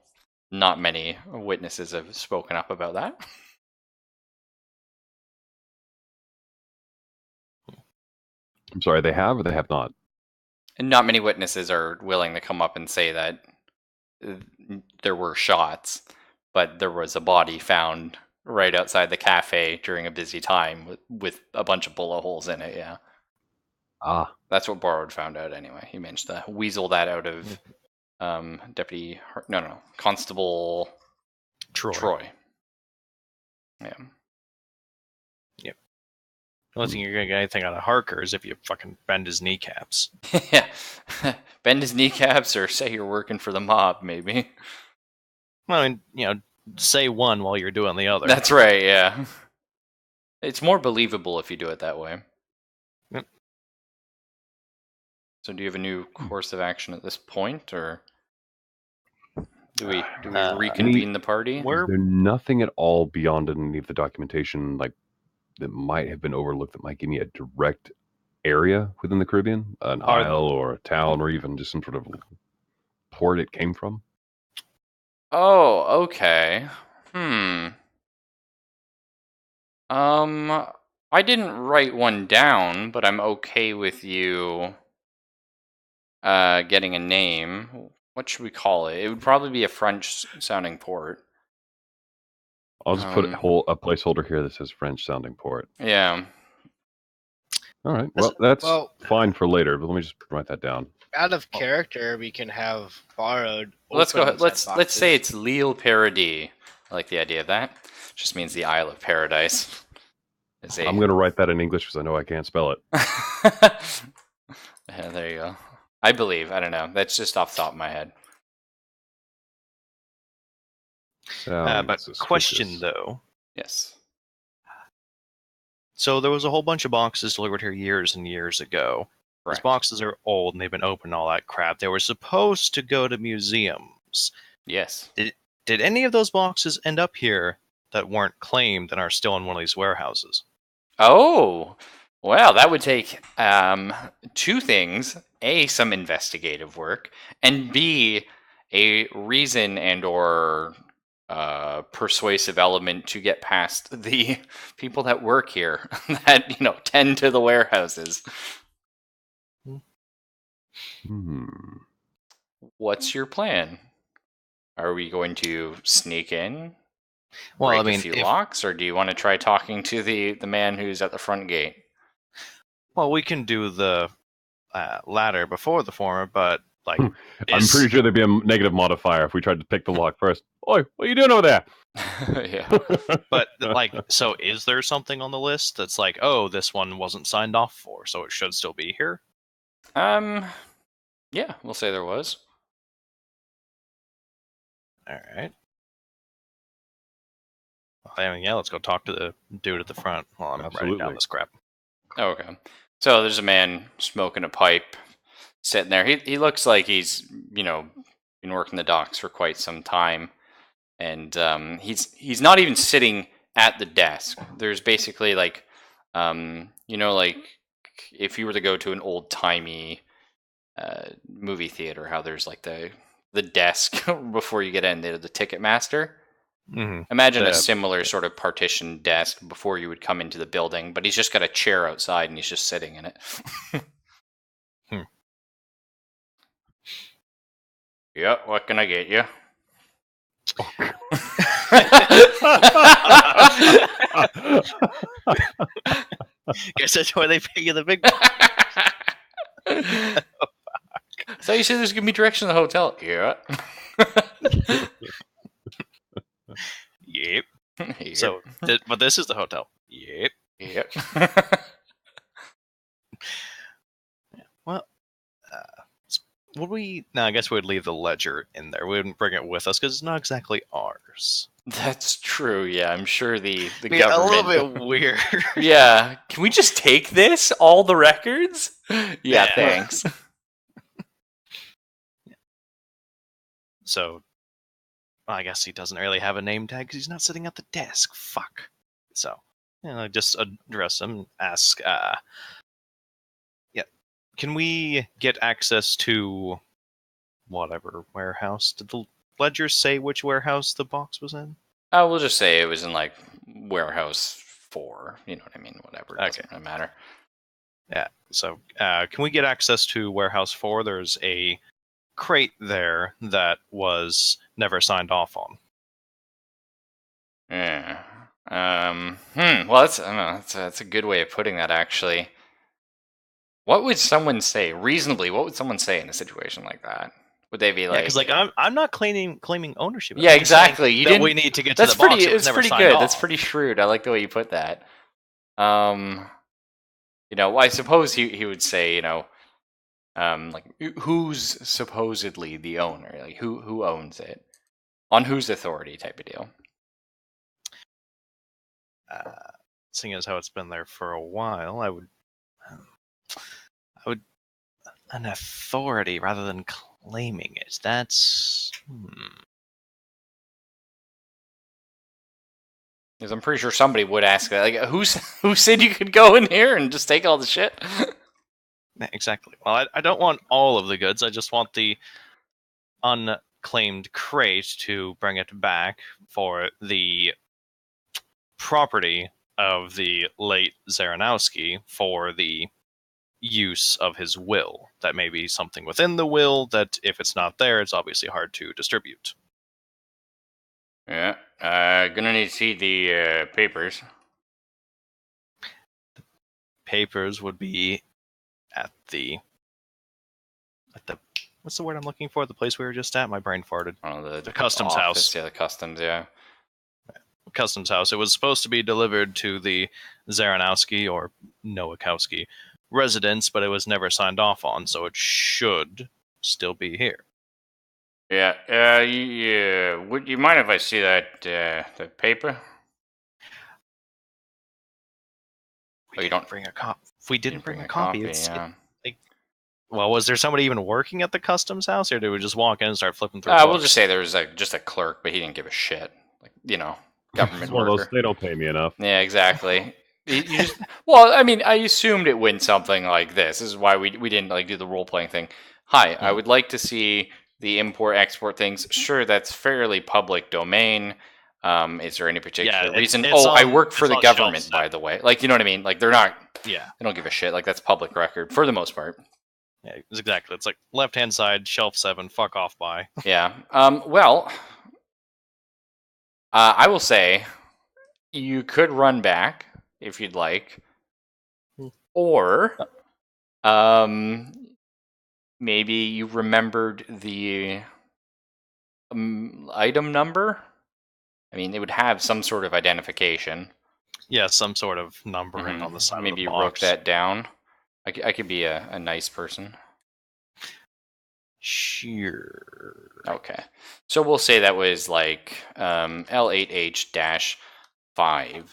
not many witnesses have spoken up about that. I'm sorry, they have or they have not? And not many witnesses are willing to come up and say that there were shots, but there was a body found right outside the cafe during a busy time with a bunch of bullet holes in it, yeah. Ah. That's what Borrowed found out anyway. He managed to weasel that out of Constable Troy. Yeah. Yep. The only thing you're going to get anything out of Harker is if you fucking bend his kneecaps. Yeah. Bend his kneecaps or say you're working for the mob, maybe. Well, I mean, say one while you're doing the other. That's right, yeah. It's more believable if you do it that way. Yep. So do you have a new course of action at this point, or do we reconvene the party? Is there nothing at all beyond any of the documentation like that might have been overlooked that might give me a direct area within the Caribbean? An isle or a town or even just some sort of port it came from? Oh, okay. I didn't write one down, but I'm okay with you getting a name. What should we call it? It would probably be a French-sounding port. I'll just put a placeholder here that says French-sounding port. Yeah. All right. Well, that's well- fine for later, but let me just write that down. Out of character, we can have borrowed. Let's go. open Let's set say boxes. it's L'Île Paradis. I like the idea of that. Just means the Isle of Paradise. I'm going to write that in English because I know I can't spell it. Yeah, there you go. I believe. I don't know. That's just off the top of my head. But Suspicious. question though. Yes. So there was a whole bunch of boxes delivered here years and years ago. These Correct. boxes are old and they've been opened and all that crap. They were supposed to go to museums. Yes. Did any of those boxes end up here that weren't claimed and are still in one of these warehouses? Oh, well, that would take two things: A, some investigative work, and B, a reason and or persuasive element to get past the people that work here that tend to the warehouses. What's your plan? Are we going to sneak in? Well, break I mean, a few locks, or do you want to try talking to the man who's at the front gate? well, we can do the latter before the former, but like, I'm pretty sure there'd be a negative modifier if we tried to pick the lock first. Oi, what are you doing over there? Yeah. But like, so is there something on the list that's like, oh, this one wasn't signed off for, so it should still be here? Yeah, we'll say there was. All right. I mean, yeah, let's go talk to the dude at the front while I'm writing Absolutely. down this crap. Okay. So there's a man smoking a pipe, sitting there. He looks like he's been working the docks for quite some time, and he's not even sitting at the desk. There's basically like like if you were to go to an old timey movie theater, how there's like the desk before you get in, the ticket master. Mm-hmm. Imagine a similar sort of partition desk before you would come into the building, but he's just got a chair outside and he's just sitting in it. Yeah, what can I get you? Guess that's why they pay you the big. So you said there's gonna be direction to the hotel. Yeah. Yep. Yep. So, but this is the hotel. Yep. Yep. Well, would we? No, I guess we'd leave the ledger in there. We wouldn't bring it with us because it's not exactly ours. That's true. Yeah, I'm sure the Be government. a little bit weird. Yeah. Can we just take this? All the records? Yeah. Thanks. So, I guess he doesn't really have a name tag because he's not sitting at the desk. Fuck. So, just address him and ask, can we get access to whatever warehouse? Did the ledger say which warehouse the box was in? Oh, we'll just say it was in like warehouse 4. You know what I mean? Whatever. It doesn't really matter. Yeah. So, can we get access to warehouse 4? There's a crate there that was never signed off on. Yeah. Well, that's I don't know. That's a good way of putting that, actually. What would someone say reasonably? What would someone say in a situation like that? Would they be like? Because I'm not claiming ownership. Yeah, exactly. You didn't. We need to get to That's the box. pretty. It was It's never pretty signed good. off. That's pretty shrewd. I like the way you put that. I suppose he would say, like who's supposedly the owner? Like who owns it? On whose authority? Type of deal. Seeing as how it's been there for a while, I would an authority rather than claiming it. That's Because I'm pretty sure somebody would ask that. Like, who said you could go in here and just take all the shit? exactly. Well, I don't want all of the goods. I just want the unclaimed crate to bring it back for the property of the late Zaranowski for the use of his will. That may be something within the will that, if it's not there, it's obviously hard to distribute. Yeah. Gonna need to see the papers. Papers would be at the what's the word I'm looking for? The place we were just at? My brain farted. Oh, The customs office, house. Yeah, the customs. Yeah. Customs house. It was supposed to be delivered to the Zaranowski or Nowakowski residence, but it was never signed off on, so it should still be here. Yeah. Yeah. Would you mind if I see that paper? We you didn't don't bring a copy. If we didn't bring a copy, it's yeah. well, was there somebody even working at the customs house, or did we just walk in and start flipping through? We'll books? just say there was just a clerk, but he didn't give a shit. Like, government It's one of worker. those. They don't pay me enough. Yeah, exactly. Well, I mean, I assumed it went something like this. This is why we didn't do the role playing thing. Hi, I would like to see the import export things. Sure, that's fairly public domain. Is there any particular reason? I work for the government, by the way. You know what I mean? They're not. Yeah. They don't give a shit. That's public record for the most part. Yeah, exactly. It's left hand side, shelf 7. Fuck off, bye. Yeah. Well, I will say you could run back if you'd like, or maybe you remembered the item number. I mean, it would have some sort of identification. Yeah, some sort of numbering on the side maybe of the box. Maybe you wrote that down. I could be a nice person. Sure. Okay. So we'll say that was L8H-5.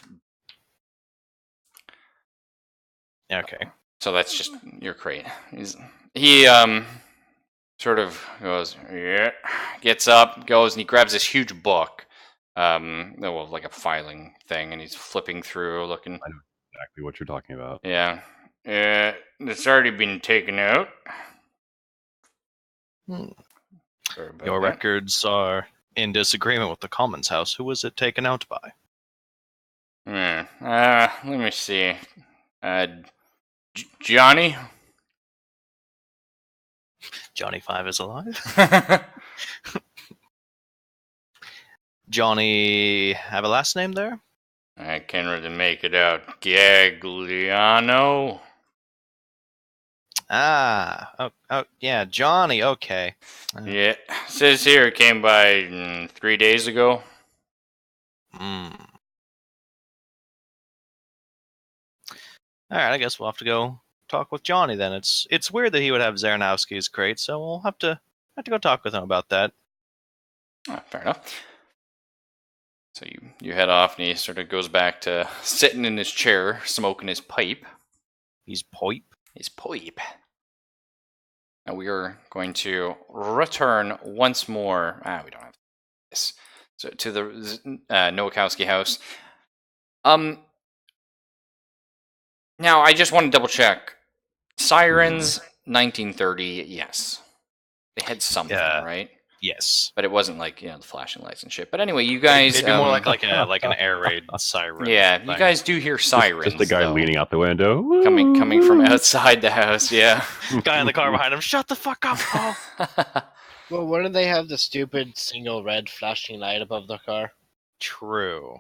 Okay. So that's just your crate. He sort of goes, yeah, gets up, goes, and he grabs this huge book. Like a filing thing, and he's flipping through, looking. I know exactly what you're talking about. Yeah. It's already been taken out. Your records are in disagreement with the Commons House. Who was it taken out by? Let me see. Johnny? Johnny 5 is alive? Johnny have a last name there? I can't really make it out. Gagliano? Oh, yeah, Johnny, okay. Yeah, says here it came by 3 days ago. Alright, I guess we'll have to go talk with Johnny then. It's weird that he would have Zaranowski's crate, so we'll have to go talk with him about that. Fair enough. So you head off, and he sort of goes back to sitting in his chair, smoking his pipe. His pipe? His pipe. And we are going to return once more. We don't have this. So to the Nowakowski house. Now I just want to double check. Sirens, 1930. Yes, they had something, right? Yes, but it wasn't the flashing lights and shit. But anyway, you guys maybe more like an air raid siren. Yeah, you guys do hear sirens. Just the guy leaning out the window, coming from outside the house. Yeah, guy in the car behind him. Shut the fuck up, Paul. Well, wouldn't they have the stupid single red flashing light above the car? True.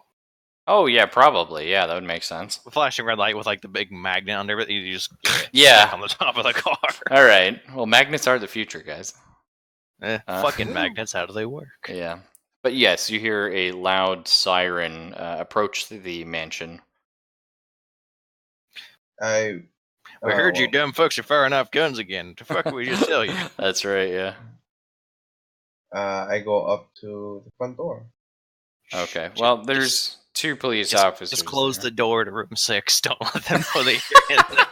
Oh yeah, probably. Yeah, that would make sense. The flashing red light with the big magnet under it. You just yeah on the top of the car. All right. Well, magnets are the future, guys. Fucking magnets, how do they work? Yeah. But yes, you hear a loud siren approach the mansion. We heard you dumb fucks are firing off guns again. The fuck we just tell you? That's right, yeah. I go up to the front door. Okay. Well, there's two police officers. Just close the door to room 6. Don't let them know that you're in there.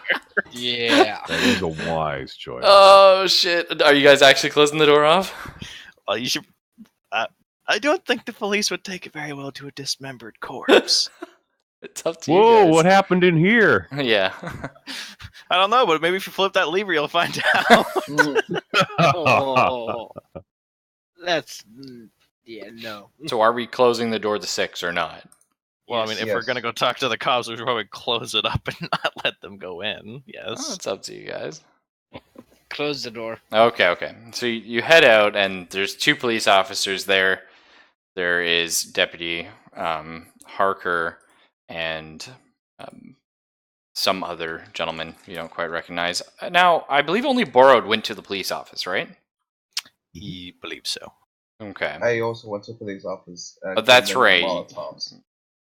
Yeah. That is a wise choice. Oh, shit. Are you guys actually closing the door off? Well, you should... I don't think the police would take it very well to a dismembered corpse. It's up to you Whoa, guys. what happened in here? Yeah. I don't know, but maybe if you flip that lever, you'll find out. Oh, that's... Yeah, no. So are we closing the door to 6 or not? Well, I mean, if we're Yes. gonna go talk to the cops, we should probably close it up and not let them go in. Oh, Yes. it's up to you guys. Close the door. Okay. So you head out, and there's 2 police officers there. There is Deputy Harker and some other gentleman you don't quite recognize. Now, I believe only Borrowed went to the police office, right? He believes so. Okay. I also went to the police office. But that's gave them the right. Molotovs.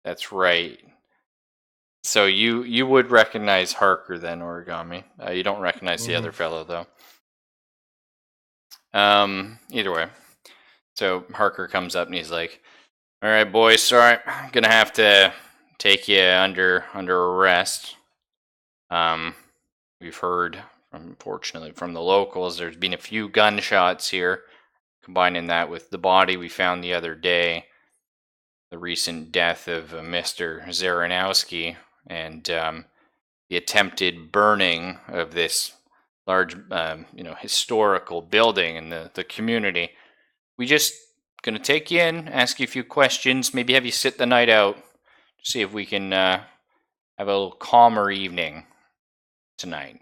That's right. So you would recognize Harker then, Origami. You don't recognize the other fellow though. Either way. So Harker comes up and he's like, "All right, boys, sorry, I'm gonna have to take you under arrest. We've heard, unfortunately, from the locals. There's been a few gunshots here. Combining that with the body we found the other day, the recent death of Mr. Zaranowski, and the attempted burning of this large, historical building in the community. We just gonna take you in, ask you a few questions, maybe have you sit the night out, see if we can have a little calmer evening tonight.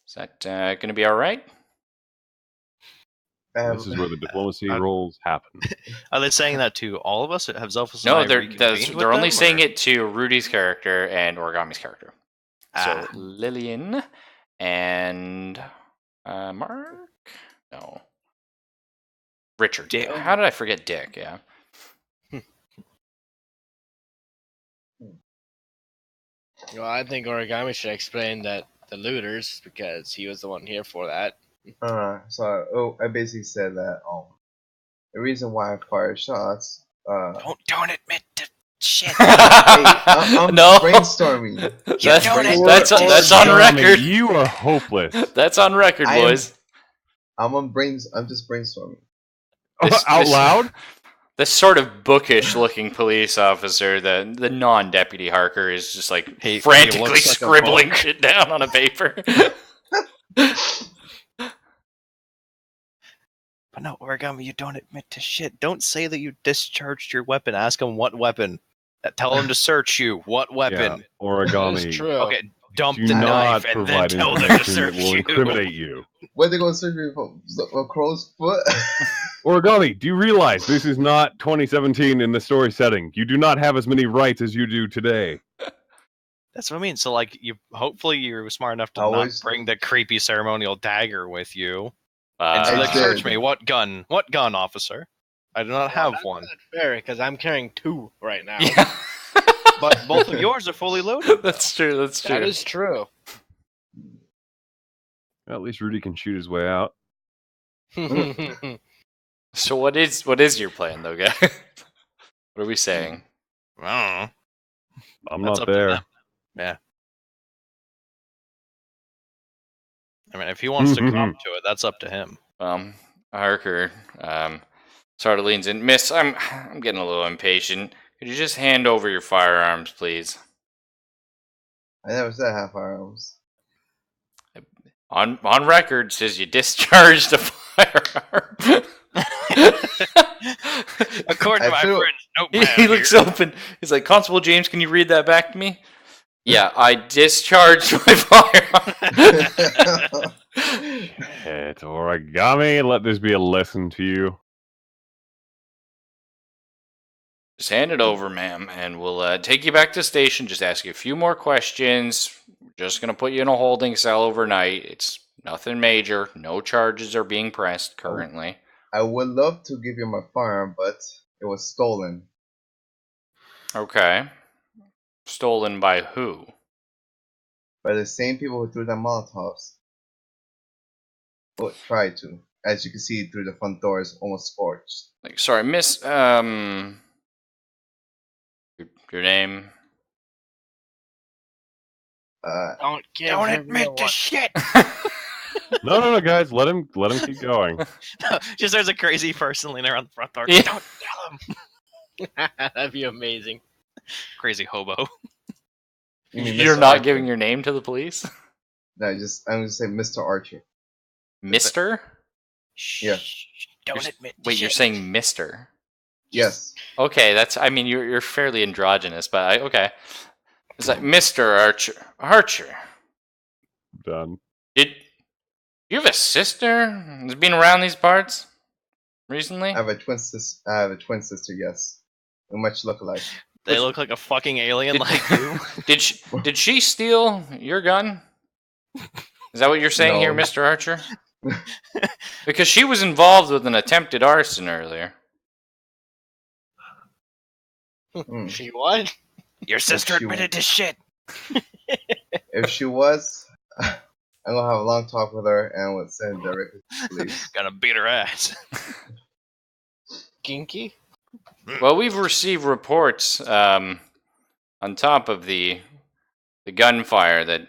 Is that gonna be all right?" This is where the diplomacy rolls happen. Are they saying that to all of us? Have Zelphus No, and I reconvened with they're only them, saying or- it to Rudy's character and Origami's character. Ah. So Lillian and Mark? No. Richard. Dick. How did I forget Dick? Yeah. Well, I think Origami should explain that the looters, because he was the one here for that. I basically said that the reason why I fired shots. Don't admit to shit. I'm No. brainstorming. That's on Origami, record. You are hopeless. That's on record, boys. I'm just brainstorming. Out loud? This sort of bookish-looking police officer, the non-deputy Harker, is just like He frantically looks like a scribbling book. shit down on a paper. But no, Origami, you don't admit to shit. Don't say that you discharged your weapon. Ask him what weapon. Tell him to search you. What weapon? Yeah, Origami. That is true. Okay, dump Do the not knife and then provide tell them to information that search will you. incriminate you. What are they going to search me for? A crow's foot? Origami, do you realize this is not 2017 in the story setting? You do not have as many rights as you do today. That's what I mean. So, like, hopefully you're smart enough to Always. not bring the creepy ceremonial dagger with you. Uh, And so, I like, did. search me. What gun? What gun, officer? I do not have That's one. not fair, because I'm carrying 2 right now. yeah. But both of yours are fully loaded. That's true. That's true. That is true. At least Rudy can shoot his way out. So what is your plan, though, guys? What are we saying? I don't know. I'm That's not up to there. them. Yeah. I mean, if he wants to come to it, that's up to him. Harker sort of leans in. "Miss, I'm getting a little impatient. Could you just hand over your firearms, please?" I never said have firearms. On record says you discharged a firearm. According to I my feel- friend's notepad He looks here. open. He's like, "Constable James, can you read that back to me?" "Yeah, I discharged my firearm." It's Origami. Let this be a lesson to you. Just hand it over, ma'am, and we'll take you back to the station. Just ask you a few more questions. We're just gonna put you in a holding cell overnight. It's nothing major. No charges are being pressed currently. I would love to give you my firearm, but it was stolen. Okay. Stolen by who? By the same people who threw the Molotovs. Well, tried to. As you can see through the front door, it's almost scorched. Like, sorry, miss, your name? Don't give Don't him admit your to shit. No, guys. Let him keep going. Just there's a crazy person leaning around the front door. Yeah. Don't tell him. one. That'd be amazing. Crazy hobo. You mean You're Mr. not Archer? giving your name to the police? No, I'm gonna say Mr. Archer. Mister? Shh. Yeah. Don't You're- admit to Wait, shit. you're saying Mister? Yes. Okay, that's. I mean, you're fairly androgynous, but okay. It's like Mr. Archer. Archer, Done. did you have a sister that's been around these parts recently? I have a twin sister. Yes, we much look alike. They look like a fucking alien Did- like you. Did she steal your gun? Is that what you're saying here, No. Mr. Archer? Because she was involved with an attempted arson earlier. Hmm. She what? Your sister she- admitted to shit. If she was, I'm gonna have a long talk with her and would send her directly to police. Gonna beat her ass. Ginky? Well, we've received reports on top of the gunfire that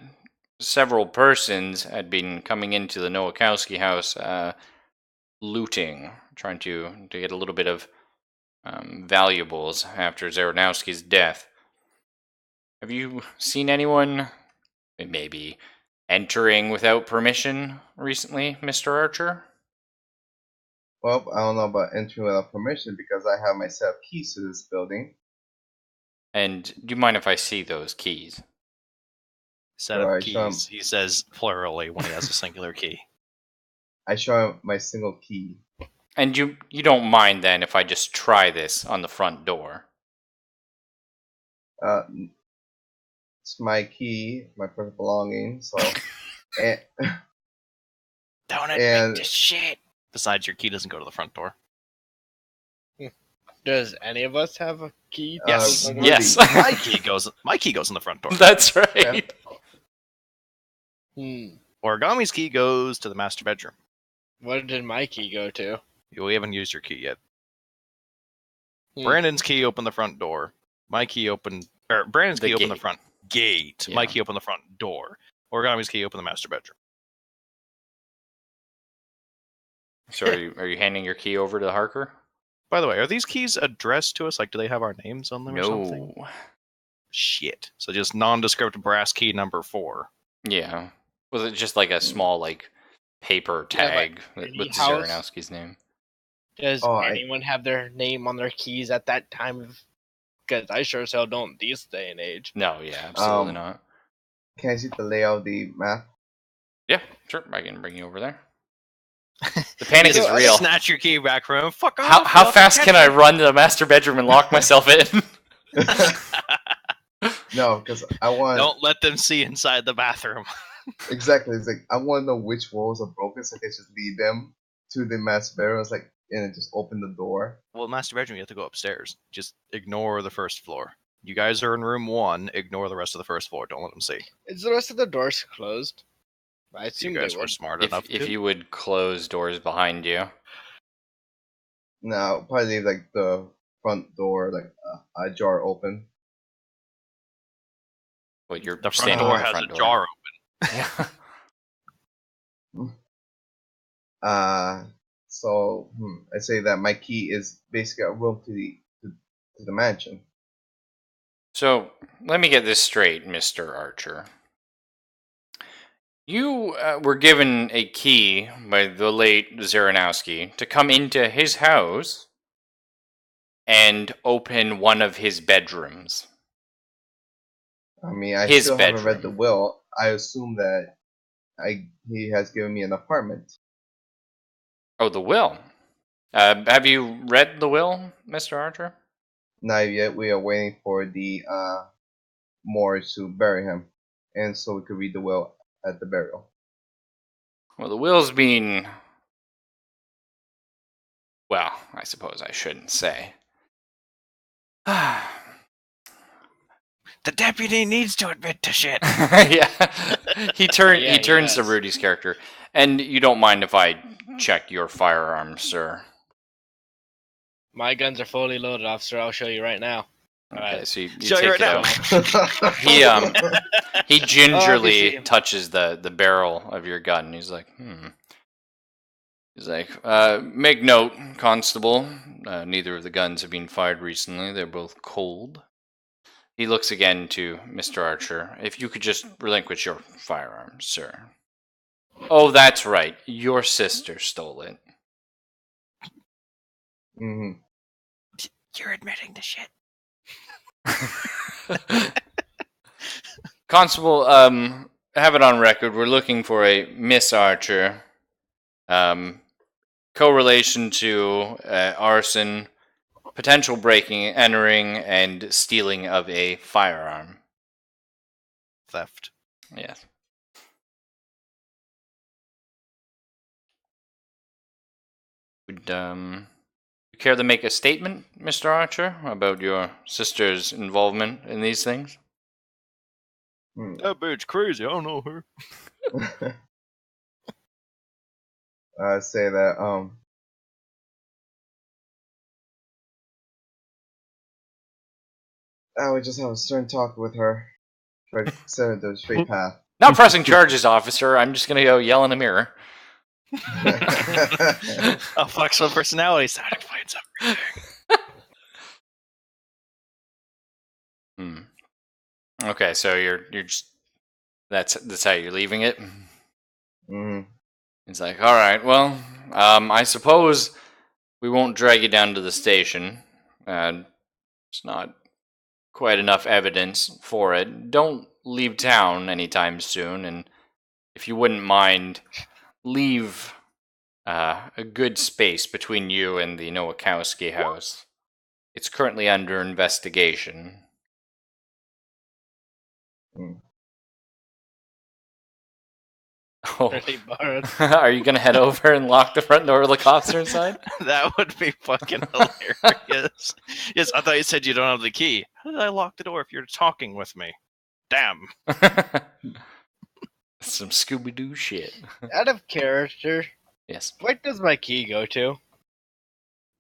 several persons had been coming into the Nowakowski house looting, trying to get a little bit of valuables after Zaranowski's death. Have you seen anyone maybe entering without permission recently, Mr. Archer? Well, I don't know about entering without permission because I have my set of keys to this building. And do you mind if I see those keys? Set of Alright, show keys. He says plurally when he has a singular key. I show him my single key. And you don't mind then if I just try this on the front door? It's my key, my perfect belonging. So, and, Don't And- admit to shit. Besides, your key doesn't go to the front door. Does any of us have a key? Yes. Rudy. Yes. My key goes in the front door. That's right. Origami's key goes to the master bedroom. What did my key go to? We haven't used your key yet. Hmm. Brandon's key opened the front door. My key opened, or Brandon's The key opened the gate. front gate. My Yeah. key opened the front door. Origami's key opened the master bedroom. So are you handing your key over to Harker? By the way, are these keys addressed to us? Like, do they have our names on them or something? No. Shit. So just nondescript brass key number 4. Yeah. Was it just like a small like paper Yeah, like tag any with house? Zaranowski's name? Does Oh, anyone have their name on their keys at that time of? Because I sure as hell don't these day and age. No, yeah, absolutely Um, not. Can I see the layout of the map? Yeah, sure. I can bring you over there. The panic is You real. Snatch your key back from him. Fuck off. How I'll fast catch can I you. run to the master bedroom and lock myself in? No, because I want Don't let them see inside the bathroom. exactly. It's like I want to know which walls are broken, so I can just lead them to the master bedroom. It's like and then just open the door. Well, master bedroom, you have to go upstairs. Just ignore the first floor. You guys are in room 1. Ignore the rest of the first floor. Don't let them see. Is the rest of the doors closed? I If assume you they guys were would. smart enough if to. you would close doors behind you. No, I'll probably leave like the front door like ajar open. Well, you're The front standing door in the has front a door. jar open. Yeah. So I say that my key is basically a room to the mansion. So let me get this straight, Mr. Archer. You were given a key by the late Zaranowski to come into his house and open one of his bedrooms. I mean, I His still haven't read the bedroom. will. I assume that he has given me an apartment. Oh, the will. Have you read the will, Mr. Archer? Not yet. We are waiting for the Moors to bury him, and so we could read the will at the burial. Well, the will's been... Well, I suppose I shouldn't say. The deputy needs to admit to shit. Yeah. He Yeah, he turns to does. Rudy's character. And you don't mind if I check your firearms, sir? My guns are fully loaded, officer. I'll show you right now. Okay, Alright. so you Show take you it right out. He Oh, gingerly obviously. touches the barrel of your gun. He's like, He's like, make note, Constable. Neither of the guns have been fired recently. They're both cold. He looks again to Mr. Archer. If you could just relinquish your firearms, sir. Oh, that's right. Your sister stole it. hmm You're admitting to shit. Constable, have it on record. We're looking for a Miss Archer. Correlation to arson, potential breaking, entering, and stealing of a firearm. Theft. Yes. Would you care to make a statement, Mr. Archer, about your sister's involvement in these things? That bitch crazy. I don't know her. I say that I would just have a stern talk with her. Try to set her the straight path. Not pressing charges, officer. I'm just gonna go yell in the mirror. Oh, fuck, so personality side explains everything. Okay, so you're just that's how you're leaving it. Mhm. He's like, all right, well, I suppose we won't drag you down to the station. It's not quite enough evidence for it. Don't leave town anytime soon, and if you wouldn't mind, leave a good space between you and the Nowakowski house. It's currently under investigation. Oh. Really borrowed. Are you gonna head over and lock the front door of the cops are inside? That would be fucking hilarious. Yes, I thought you said you don't have the key. How did I lock the door if you're talking with me? Damn. Some Scooby-Doo shit. Out of character, Yes. where does my key go to?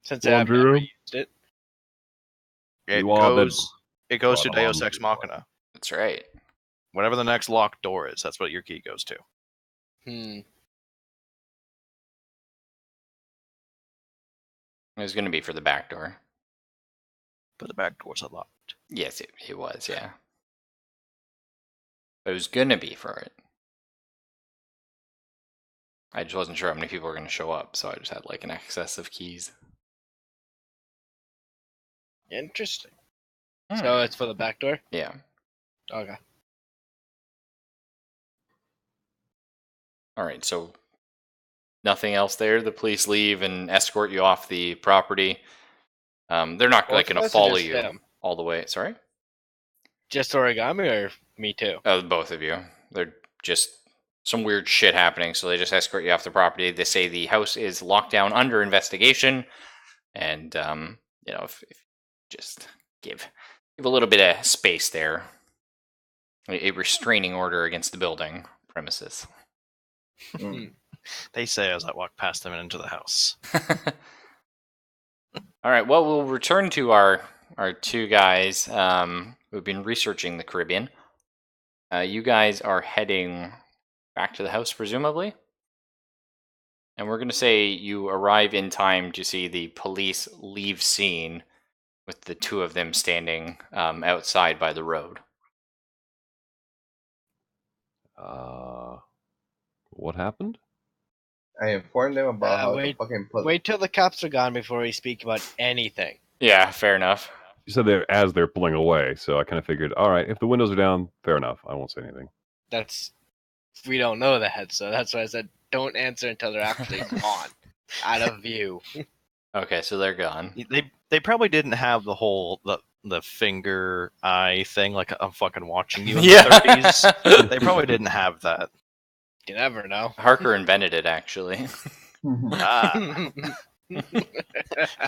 Since I've Laundry never room? used it. It You want the- goes to Well, Deus I'm- Ex Machina. That's right. Whatever the next locked door is, that's what your key goes to. It was gonna be for the back door. But the back door's unlocked. Yes, it was, yeah. But it was gonna be for it. I just wasn't sure how many people were gonna show up, so I just had like an excess of keys. Interesting. So it's for the back door? Yeah. Okay. Alright, so nothing else there. The police leave and escort you off the property. They're not Both like of gonna us or follow just you them? all the way. Sorry? Just Origami or me too? Both of you. They're just some weird shit happening, so they just escort you off the property. They say the house is locked down under investigation, and if just give a little bit of space there, a restraining order against the building premises. They say as I walk past them and into the house. All right. Well, we'll return to our two guys who've been researching the Caribbean. You guys are heading back to the house, presumably. And we're going to say you arrive in time to see the police leave scene with the two of them standing outside by the road. What happened? I informed them about how wait- the fucking Wait till the cops are gone before we speak about anything. Yeah, fair enough. You said they're as they're pulling away, so I kind of figured, all right, if the windows are down, fair enough. I won't say anything. We don't know that, so that's why I said don't answer until they're actually gone, out of view. Okay, so they're gone. They probably didn't have the whole the finger eye thing like I'm fucking watching you in the 30s. They probably didn't have that. You never know. Harker invented it, actually. Ah,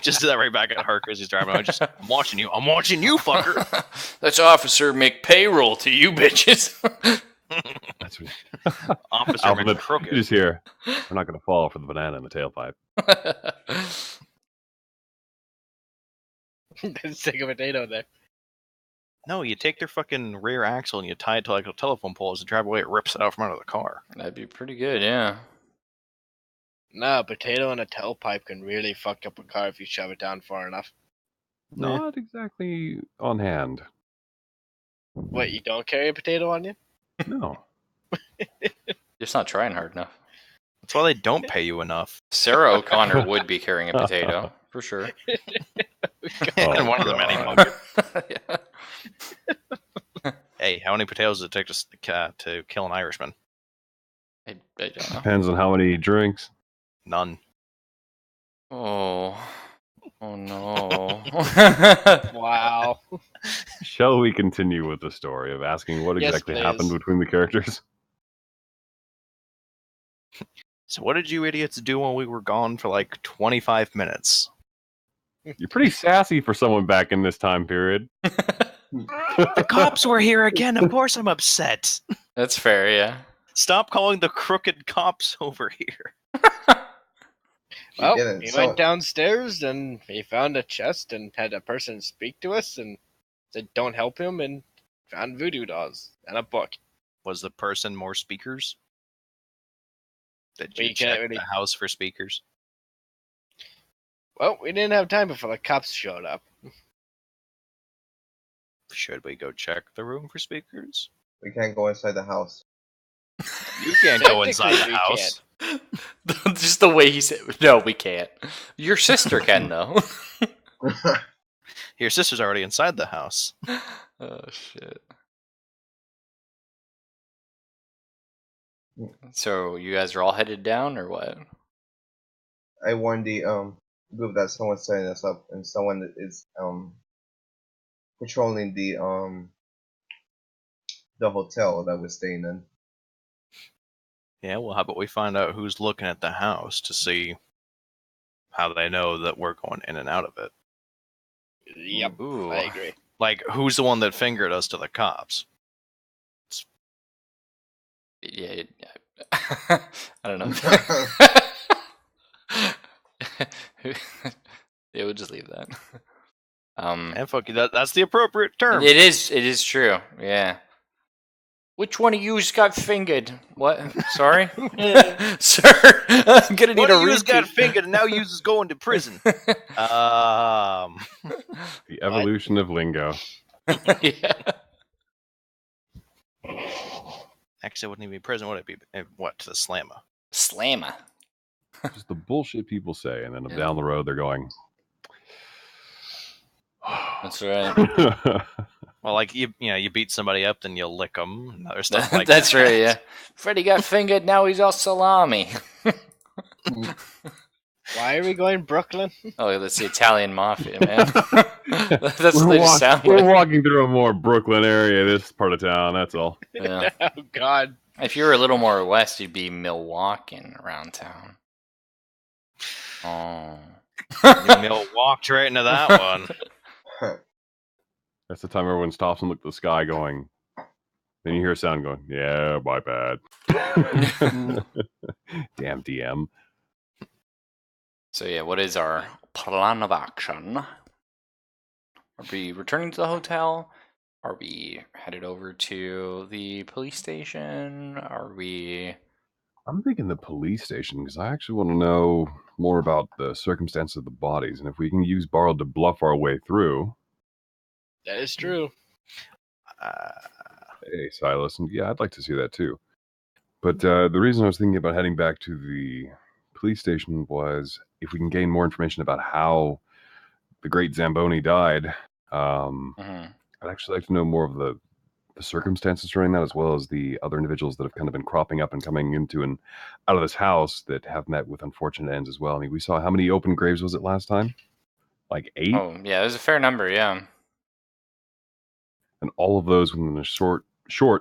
just do that right back at Harker as he's driving. I'm watching you. I'm watching you, fucker. Let's officer make payroll to you bitches. That's what Officer Alphabet McCrooked. just here. We're not going to fall for the banana in the tailpipe. Stick a potato there. No, you take their fucking rear axle and you tie it to like a telephone pole as you drive away. It rips it out from under the car. That'd be pretty good, yeah. No, a potato and a tailpipe can really fuck up a car if you shove it down far enough. Not exactly on hand. What, you don't carry a potato on you? No. Just not trying hard enough. That's why they don't pay you enough. Sarah O'Connor would be carrying a potato, for sure. And one of the many God. pumpkins. Yeah. Hey, how many potatoes does it take to kill an Irishman? I don't know. Depends on how many drinks. None. Oh no. Wow. Shall we continue with the story of asking what Yes, exactly happened please. between the characters? So what did you idiots do while we were gone for like 25 minutes? You're pretty sassy for someone back in this time period. The cops were here again. Of course I'm upset. That's fair, yeah. Stop calling the crooked cops over here. Well, didn't. he So- went downstairs and he found a chest and had a person speak to us and said don't help him and found voodoo dolls and a book. Was the person more speakers? Did We you can't check really- the house for speakers? Well, we didn't have time before the cops showed up. Should we go check the room for speakers? We can't go inside the house. You can't go inside Technically, the we house. Just the way he said, no, we can't. Your sister can, though. Your sister's already inside the house. Oh, shit. So, you guys are all headed down, or what? I warned the group that someone's setting us up and someone is patrolling the hotel that we're staying in. Yeah, well, how about we find out who's looking at the house to see how they know that we're going in and out of it? Yep, Ooh. I agree. Like, who's the one that fingered us to the cops? Yeah, I don't know. Yeah, we'll just leave that. And fuck you, that's the appropriate term. It is true. Yeah. Which one of you's got fingered? What? Sorry, sir. I'm gonna need One a of you's got repeat. fingered and now you's is going to prison. The evolution of lingo. Yeah. Actually, it wouldn't even be prison, would it be? What, to the slammer? Slammer. Just the bullshit people say, and then Yeah. down the road they're going. That's right. Well, like, you beat somebody up, then you'll lick them, and other stuff like That's that. right. Yeah. Freddie got fingered. Now he's all salami. Why are we going Brooklyn? Oh, that's the Italian mafia, man. That's what they just sound we're like. walking through a more Brooklyn area, this part of town, that's all. Yeah. Oh God. If you were a little more west, you'd be Milwaukee around town. Oh. Mill walked right into that one. That's the time everyone stops and look at the sky going. Then you hear a sound going, yeah, my bad. Damn DM. So yeah, what is our plan of action? Are we returning to the hotel? Are we headed over to the police station? Are we... I'm thinking the police station because I actually want to know more about the circumstance of the bodies, and if we can use borrowed to bluff our way through. That is true. Hey, Silas, and yeah, I'd like to see that too. But the reason I was thinking about heading back to the police station was if we can gain more information about how the great Zamboni died. Mhm. I'd actually like to know more of the circumstances surrounding that, as well as the other individuals that have kind of been cropping up and coming into and out of this house that have met with unfortunate ends as well. I mean, we saw how many open graves was it last time? Like 8? Oh, yeah, there's a fair number, yeah. And all of those within a short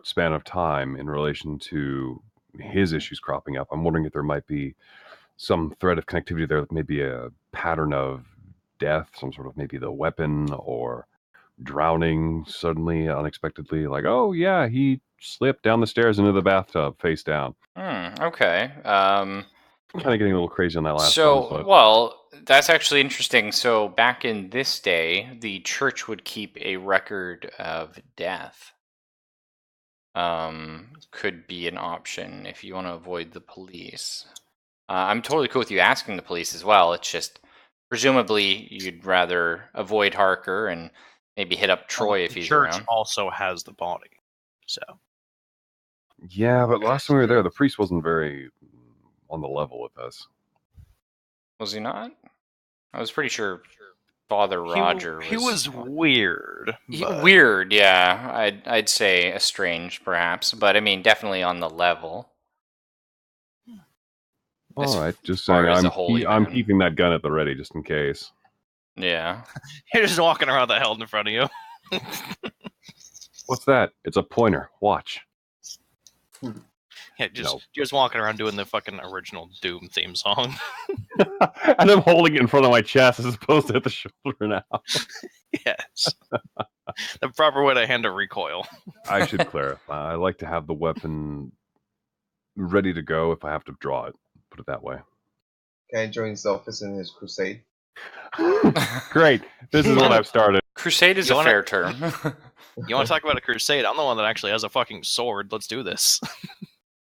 span of time in relation to his issues cropping up. I'm wondering if there might be some thread of connectivity there, maybe a pattern of death, some sort of maybe the weapon or drowning suddenly, unexpectedly. Like, oh yeah, he slipped down the stairs into the bathtub face down. Okay. Kind of getting a little crazy on that last one. So, But well, that's actually interesting. So, back in this day, the church would keep a record of death. Could be an option if you want to avoid the police. I'm totally cool with you asking the police as well. It's just, presumably, you'd rather avoid Harker and maybe hit up Troy if The he's church around. also has the body. So, yeah, but last time we were there, the priest wasn't very on the level with us. Was he not? I was pretty sure Father Roger He was weird. But... weird, yeah. I'd say estranged, perhaps, but I mean, definitely on the level. All right, just far saying, as a holy I'm man. keeping that gun at the ready just in case. Yeah. You're just walking around the hell in front of you. What's that? It's a pointer. Watch. Yeah, just walking around doing the fucking original Doom theme song. And I'm holding it in front of my chest as opposed to at the shoulder now. Yes. The proper way to handle recoil. I should clarify. I like to have the weapon ready to go if I have to draw it. Put it that way. Can I join Zelphus in his crusade? Great. This is what I've started. Crusade is You a wanna- fair term. You want to talk about a crusade? I'm the one that actually has a fucking sword. Let's do this.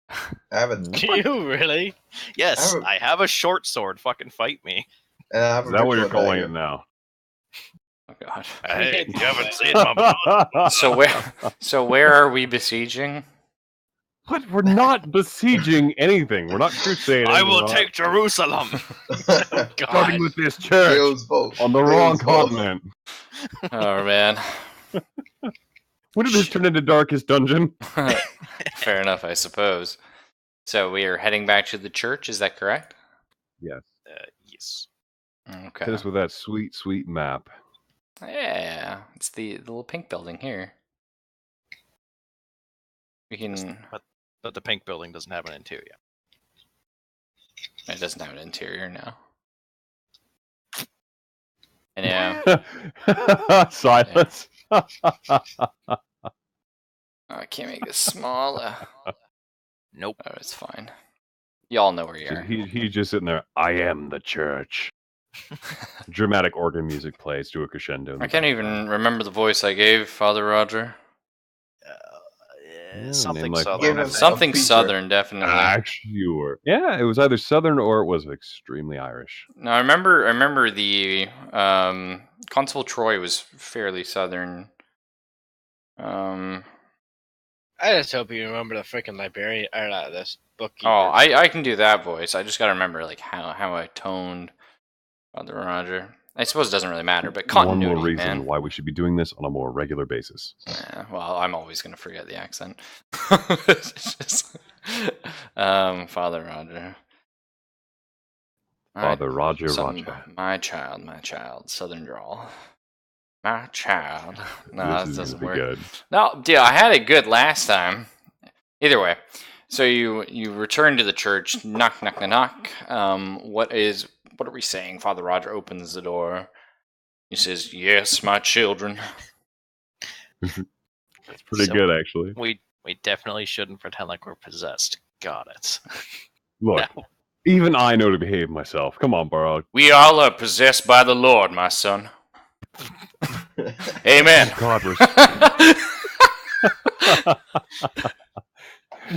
I have a You really? Yes, I have a- I have a short sword. Fucking fight me. and I have Is a that what you're ritual calling dagger. it now? Oh god. Hey, you haven't seen my So where are we besieging? What? We're not besieging anything. We're not crusading. I will We're not take Jerusalem. starting with this church Kills both. on the Kills wrong both. continent. Oh man. When did this turn into Darkest Dungeon? Fair enough, I suppose. So we are heading back to the church, is that correct? Yes. Yes. Okay. Hit us with that sweet, sweet map. Yeah, it's the little pink building here. We can. But the pink building doesn't have an interior. It doesn't have an interior now. And yeah, Silence. I can't make this smaller. Nope. Oh, it's fine. Y'all know where you are. He's just sitting there. I am the church. Dramatic organ music plays to a crescendo. in I the can't background. even remember the voice I gave Father Roger. Yeah, Something name like- southern. Give I him think. Something feature. southern, definitely. Sure. Yeah, it was either Southern or it was extremely Irish. No, I remember the Constable Troy was fairly southern. I just hope you remember the freaking librarian or this bookkeeper. Oh, I can do that voice. I just gotta remember like how I toned Father Roger. I suppose it doesn't really matter, but One continuity, more reason man. why we should be doing this on a more regular basis. Yeah, well, I'm always gonna forget the accent. It's just, Father Roger. Father Roger Some- Roger. My child, Southern drawl. My child. No, This that is doesn't gonna be work. good. No, dude, I had it good last time. Either way, so you return to the church. Knock, knock, knock, knock. What are we saying? Father Roger opens the door. He says, "Yes, my children." It's pretty So- good, actually. We definitely shouldn't pretend like we're possessed. Got it. Look, even I know to behave myself. Come on, Barog. We all are possessed by the Lord, my son. Amen. God, we're...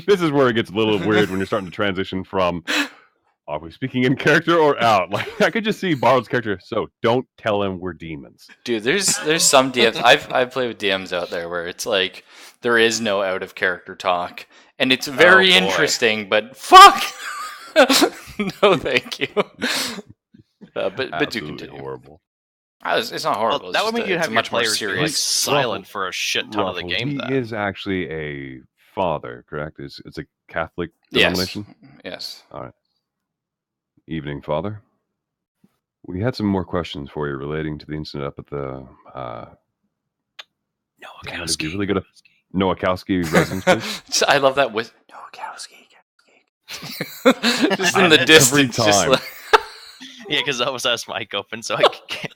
This is where it gets a little weird when you're starting to transition from are we speaking in character or out? Like I could just see Barrow's character. So don't tell him we're demons. Dude, there's some DMs I've played with DMs out there where it's like there is no out of character talk, and it's very boy. interesting. But fuck, no, thank you. But do Absolutely continue. horrible. It's not horrible. Well, that would mean you'd it's have a your much more players be like serious. silent for a shit ton of the Ruffles, game. he Then. is actually a father, correct? It's a Catholic Yes, denomination. yes. Evening, Father. We had some more questions for you relating to the incident up at the damn, it'd be really good. Nowakowski residence place. I love that with Nowakowski. Just in the Every distance, just time. like, Yeah, because I was asked mic open, so I can't.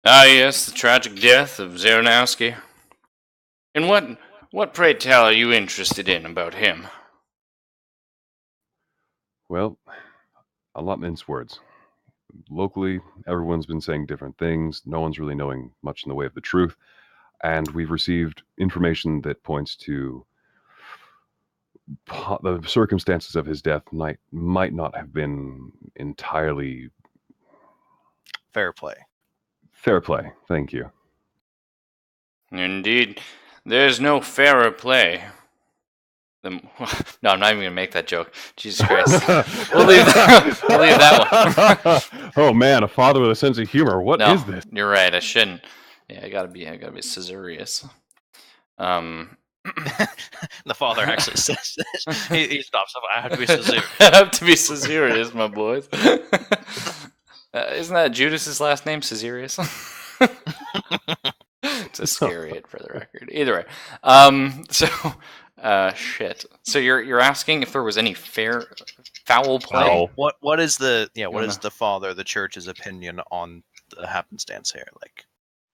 Ah, yes, the tragic death of Zeronowski. And what, pray tell, are you interested in about him? Well, I'll not mince words. Locally, everyone's been saying different things. No one's really knowing much in the way of the truth. And we've received information that points to the circumstances of his death might not have been entirely Fair play. fair play. Thank you. Indeed, there's no fairer play. No, I'm not even gonna make that joke. Jesus Christ. We'll leave that one. Oh man, a father with a sense of humor. What is No, this? you're right. I shouldn't. Yeah, I gotta be serious. The father actually says this. He stops up. I have to be sincere. I have to be serious, my boys. Isn't that Judas's last name, Caesarius? To scary it for the record. Either way, shit. So you're asking if there was any foul play? Foul. What is the No, the father, the church's opinion on the happenstance here? Like,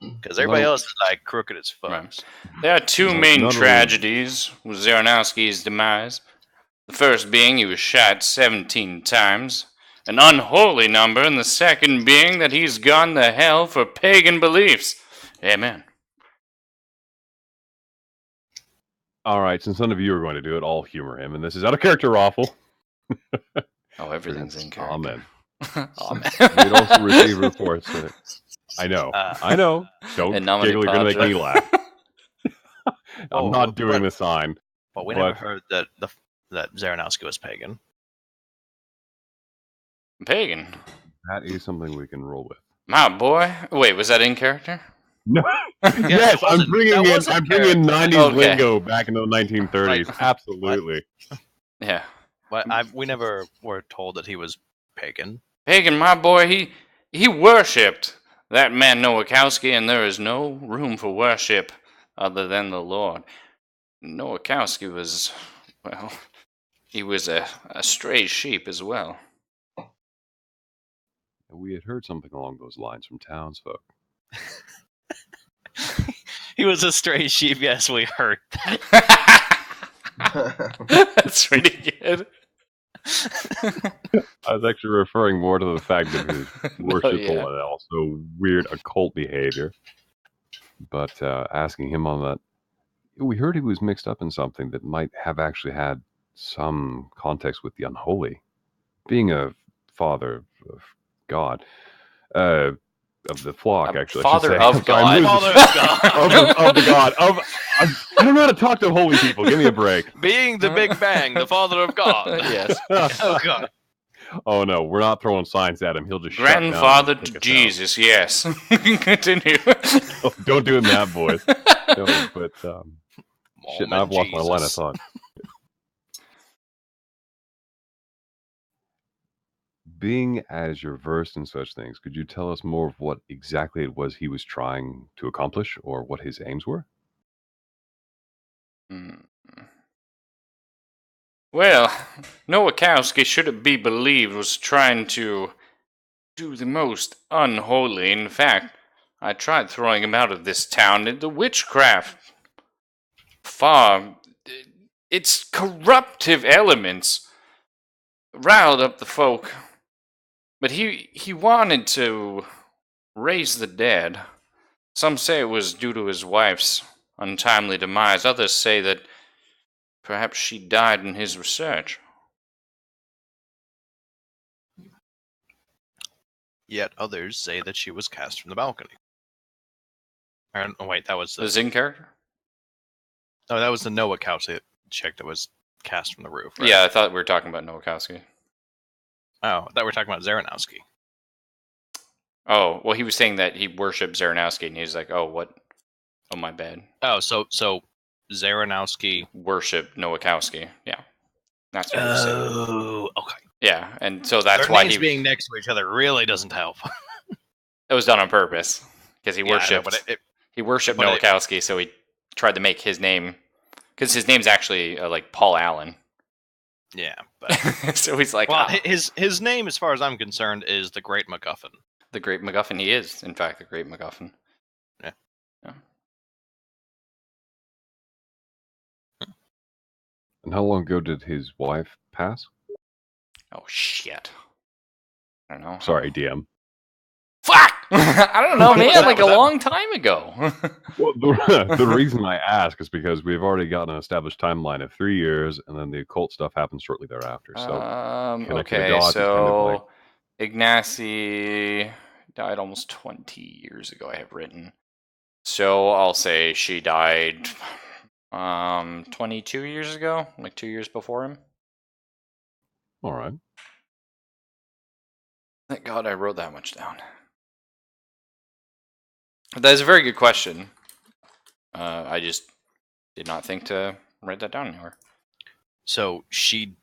because No. everybody else is like crooked as fuck. Right. There are two No, main not only- tragedies with Zaranowski's demise. The first being he was shot 17 times, an unholy number, and the second being that he's gone to hell for pagan beliefs. Amen. All right, since none of you are going to do it, I'll humor him, and this is out of character, Raffle. Oh, everything's in character. Amen. Amen. We'd also receive reports that I know. I know. Don't And nomine giggle, you're going to make me Padre. laugh. I'm not doing the sign. But we never But- heard that that Zaranowski was pagan. Pagan. That is something we can roll with. My boy. Wait, was that in character? No. that Yes, I'm wasn't- bringing that in wasn't I'm bringing 90s Okay. lingo back into the 1930s. Right. Absolutely. Yeah. But we never were told that he was pagan. Pagan, my boy, he worshipped that man Nowakowski, and there is no room for worship other than the Lord. Nowakowski was, well, he was a stray sheep as well. We had heard something along those lines from townsfolk. He was a stray sheep. Yes, we heard. That's pretty good. I was actually referring more to the fact that his worshipful yeah. and also weird occult behavior. But asking him on that, we heard he was mixed up in something that might have actually had some context with the unholy. Being a father of God, of the flock, actually. I should Father say. of I'm sorry, I'm God. losing- Father of God. of the God. I don't know how to talk to holy people. Give me a break. Being the Big Bang, the father of God. Yes. Oh God. Oh no, we're not throwing signs at him. He'll just shut down and Grandfather kick to us out. Jesus, yes. Continue. Oh, don't do it in that voice. No, but shit, now I've lost my line of Jesus. thought. Being as you're versed in such things, could you tell us more of what exactly it was he was trying to accomplish, or what his aims were? Hmm. Well, Nowakowski, should it be believed, was trying to do the most unholy. In fact, I tried throwing him out of this town into witchcraft. Its corruptive elements riled up the folk. But he wanted to raise the dead. Some say it was due to his wife's untimely demise. Others say that perhaps she died in his research. Yet others say that she was cast from the balcony. Oh wait, that was Was in character? oh, that was the Nowakowski chick that was cast from the roof. Right? Yeah, I thought we were talking about Nowakowski. Oh, I thought we were talking about Zaranowski. Oh, well, he was saying that he worshipped Zaranowski, and he was like, oh, what? Oh, my bad. Oh, so Zaranowski. Worship Nowakowski. Yeah. That's what he was saying. Oh, okay. Yeah, and so that's Their why names he being next to each other really doesn't help. it was done on purpose. Because he Yeah, I know, worshipped but he worshipped but it- Nowakowski, so he tried to make his name, because his name's actually like Paul Allen. yeah, but So he's like, well, "Ah, his name, as far as I'm concerned, is the Great MacGuffin. the Great MacGuffin. He is, in fact, the Great MacGuffin. And how long ago did his wife pass? Oh, shit. I don't know. Sorry, DM. Fuck! I don't know, man. Like a Was that- long time ago. Well, the reason I ask is because we've already got an established timeline of 3 years, and then the occult stuff happens shortly thereafter. So connecting the Okay, dots is kind of like- so Ignacy died almost 20 years ago, I have written. So I'll say she died 22 years ago, like 2 years before him. All right. Thank God I wrote that much down. That is a very good question. I just did not think to write that down anywhere. So she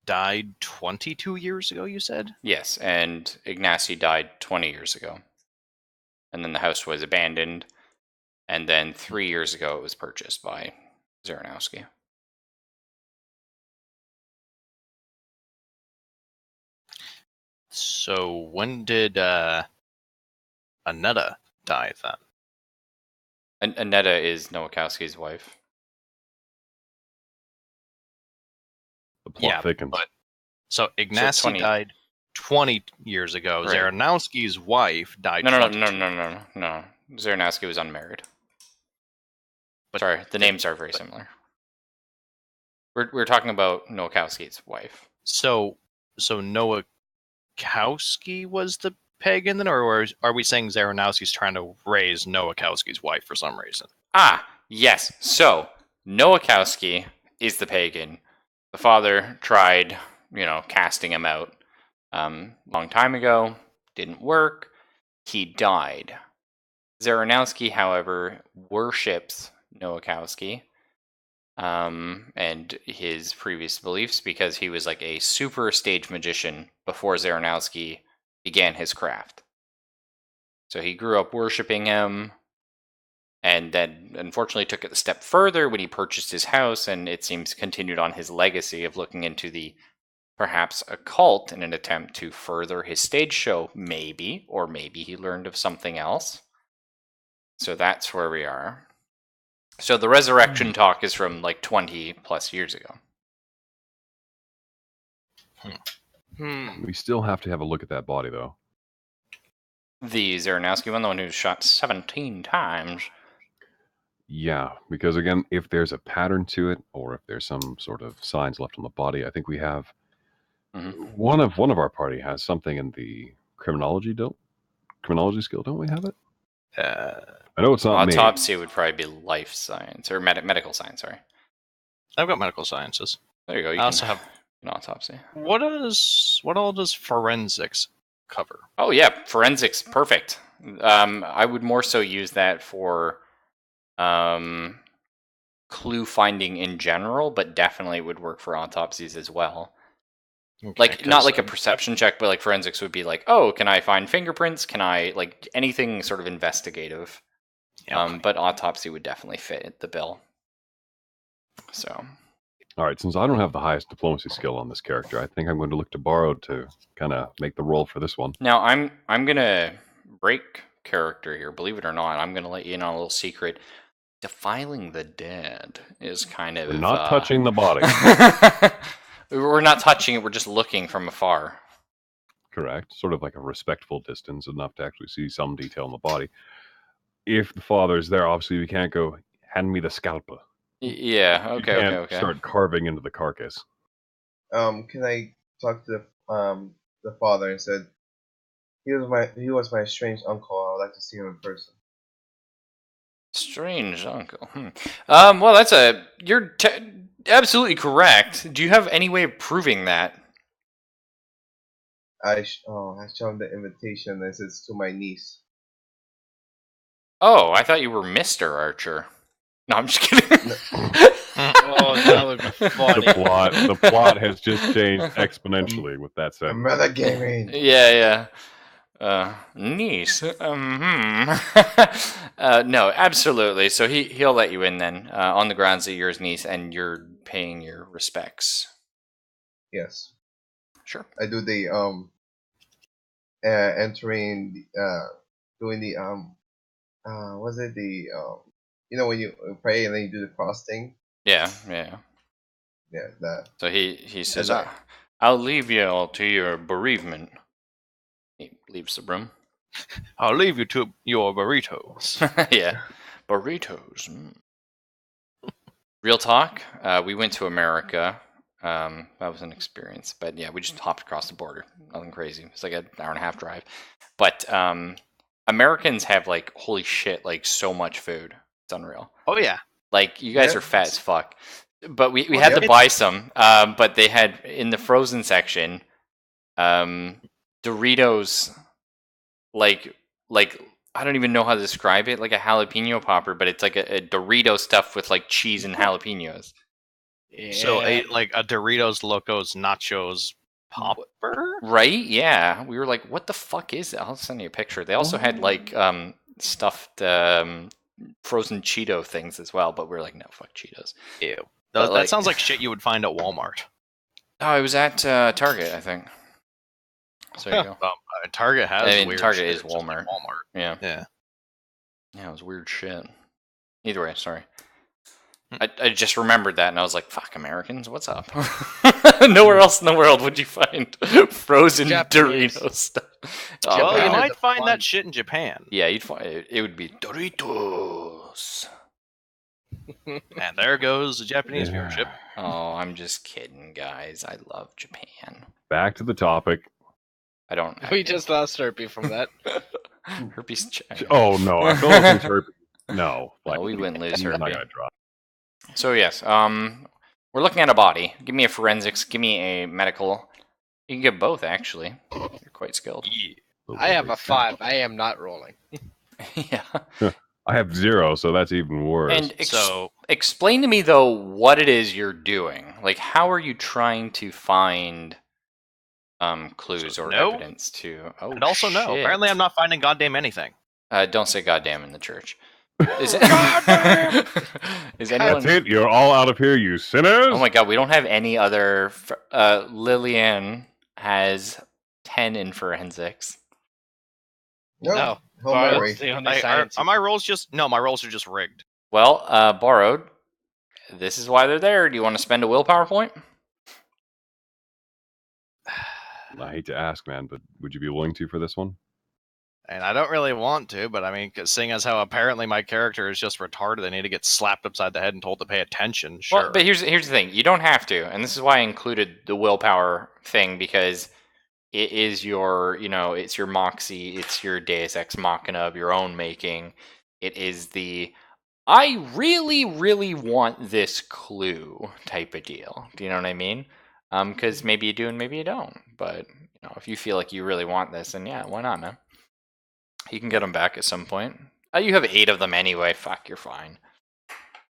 died 22 years ago, you said? Yes, and Ignacy died 20 years ago. And then the house was abandoned. And then 3 years ago it was purchased by Zaranowski. So when did Annetta die then? And Annetta is Nowakowski's wife. The plot Yeah, thickens. but so Ignacy 20 died 20 years ago. Right. Zaranowski's wife died No. 22. Zaranowski was unmarried. But Sorry, the names are very similar. We're talking about Nowakowski's wife. So Nowakowski was the pagan then, or are we saying Zaranowski's trying to raise Nowakowski's wife for some reason? Ah, yes. So Nowakowski is the pagan. The father tried, casting him out. Long time ago, didn't work. He died. Zaranowski, however, worships Nowakowski and his previous beliefs because he was like a super stage magician before Zaranowski began his craft. So he grew up worshipping him, and then unfortunately took it a step further when he purchased his house, and it seems continued on his legacy of looking into the perhaps occult in an attempt to further his stage show, maybe, or maybe he learned of something else. So that's where we are. So the resurrection talk is from like 20 plus years ago. We still have to have a look at that body, though. The Zaranowski one, the one who was shot 17 times. Yeah, because again, if there's a pattern to it, or if there's some sort of signs left on the body, I think we have one of our party has something in the criminology skill, don't we have it? I know it's not me. Autopsy would probably be life science or medical science. Sorry, I've got medical sciences. there you go. You I also have an autopsy. what all does forensics cover? Oh yeah, forensics, perfect. I would more so use that for clue finding in general, but definitely would work for autopsies as well. Okay, Like not like a perception check, but like forensics would be like, oh, can I find fingerprints? Can I like anything sort of investigative? But autopsy would definitely fit the bill. So All right, since I don't have the highest diplomacy skill on this character, I think I'm going to look to Borrowed to kind of make the roll for this one. now I'm gonna break character here. Believe it or not, I'm gonna let you in on a little secret. Defiling the dead is kind of We're not touching the body. We're not touching it. We're just looking from afar. Correct. Sort of like a respectful distance, enough to actually see some detail in the body. If the father's there, obviously we can't go, hand me the scalpel. Yeah. You Okay. can't Okay. start carving into the carcass. Can I talk to the father and said he was my strange uncle. I would like to see him in person. Strange uncle. Well, you're absolutely correct. Do you have any way of proving that? I showed him the invitation and it says to my niece. Oh, I thought you were Mr. Archer. No, I'm just kidding. Oh, that would be funny. The plot has just changed exponentially with that I'm sentence. metagaming. Yeah. Niece. No, absolutely. So he'll let you in then, on the grounds that you're his niece and you're paying your respects. Yes. Sure. I do the entering doing the was it the when you pray and then you do the cross thing? Yeah. Yeah, that. So he says, that. I'll leave you all to your bereavement. He leaves the room. I'll leave you to your burritos. Yeah. Burritos. Real talk. We went to America. That was an experience. But yeah, we just hopped across the border. Nothing crazy. It's like an hour and a half drive. But Americans have like, holy shit, like so much food. It's unreal. Oh yeah. Like, you guys Yeah. are fat as fuck. But we Well, had yeah. to buy some. But they had, in the frozen section, Doritos, like, I don't even know how to describe it, like a jalapeno popper, but it's like a Dorito stuffed with, like, cheese and jalapenos. Yeah. So like a Doritos Locos Nachos popper? Right? Yeah. We were like, what the fuck is that? I'll send you a picture. They also had, like, stuffed frozen Cheeto things as well, but we were like, no, fuck Cheetos. Ew. But, That like- sounds like shit you would find at Walmart. Oh, it was at Target, I think. So there you go. Target has I mean, weird Target shit, is just like Walmart. Walmart. Yeah. Yeah. Yeah, it was weird shit. Either way, sorry. Hmm. I just remembered that, and I was like, fuck, Americans, what's up? Nowhere else in the world would you find frozen Japanese. Doritos stuff. Well, you Japan might is a find fun- that shit in Japan. Yeah, you'd find it would be Doritos. And there goes the Japanese Yeah. viewership. Oh, I'm just kidding, guys. I love Japan. Back to the topic. I don't. We just lost Herpy from that. Herpes. Oh no, I feel like herpes. No, No, we wouldn't lose he's not herpes. gonna drop. So yes, we're looking at a body. Give me a forensics. Give me a medical. You can get both, actually. You're quite skilled. I have a 5. I am not rolling. Yeah. I have 0, so that's even worse. And So explain to me though what it is you're doing. Like, how are you trying to find clues So or no. evidence to? Oh, and also no. shit. Apparently I'm not finding goddamn anything. Don't say goddamn in the church. Is it? Goddamn! Is That's anyone? it. You're all out of here, you sinners. Oh my god, we don't have any other. Lillian has 10 in forensics. No. No. Hail Borrowed Mary. the only Are science. my rolls just no? My rolls are just rigged. Well, borrowed. This is why they're there. Do you want to spend a willpower point? I hate to ask, man, but would you be willing to for this one? And I don't really want to, but I mean, 'cause seeing as how apparently my character is just retarded, I need to get slapped upside the head and told to pay attention. Sure. Well, but here's the thing. You don't have to, and this is why I included the willpower thing, because it is your, it's your moxie, it's your Deus Ex Machina of your own making. It is the I really, really want this clue type of deal. Do you know what I mean? Because maybe you do and maybe you don't. But if you feel like you really want this, then yeah, why not, man? You can get them back at some point. You have 8 of them anyway. Fuck, you're fine.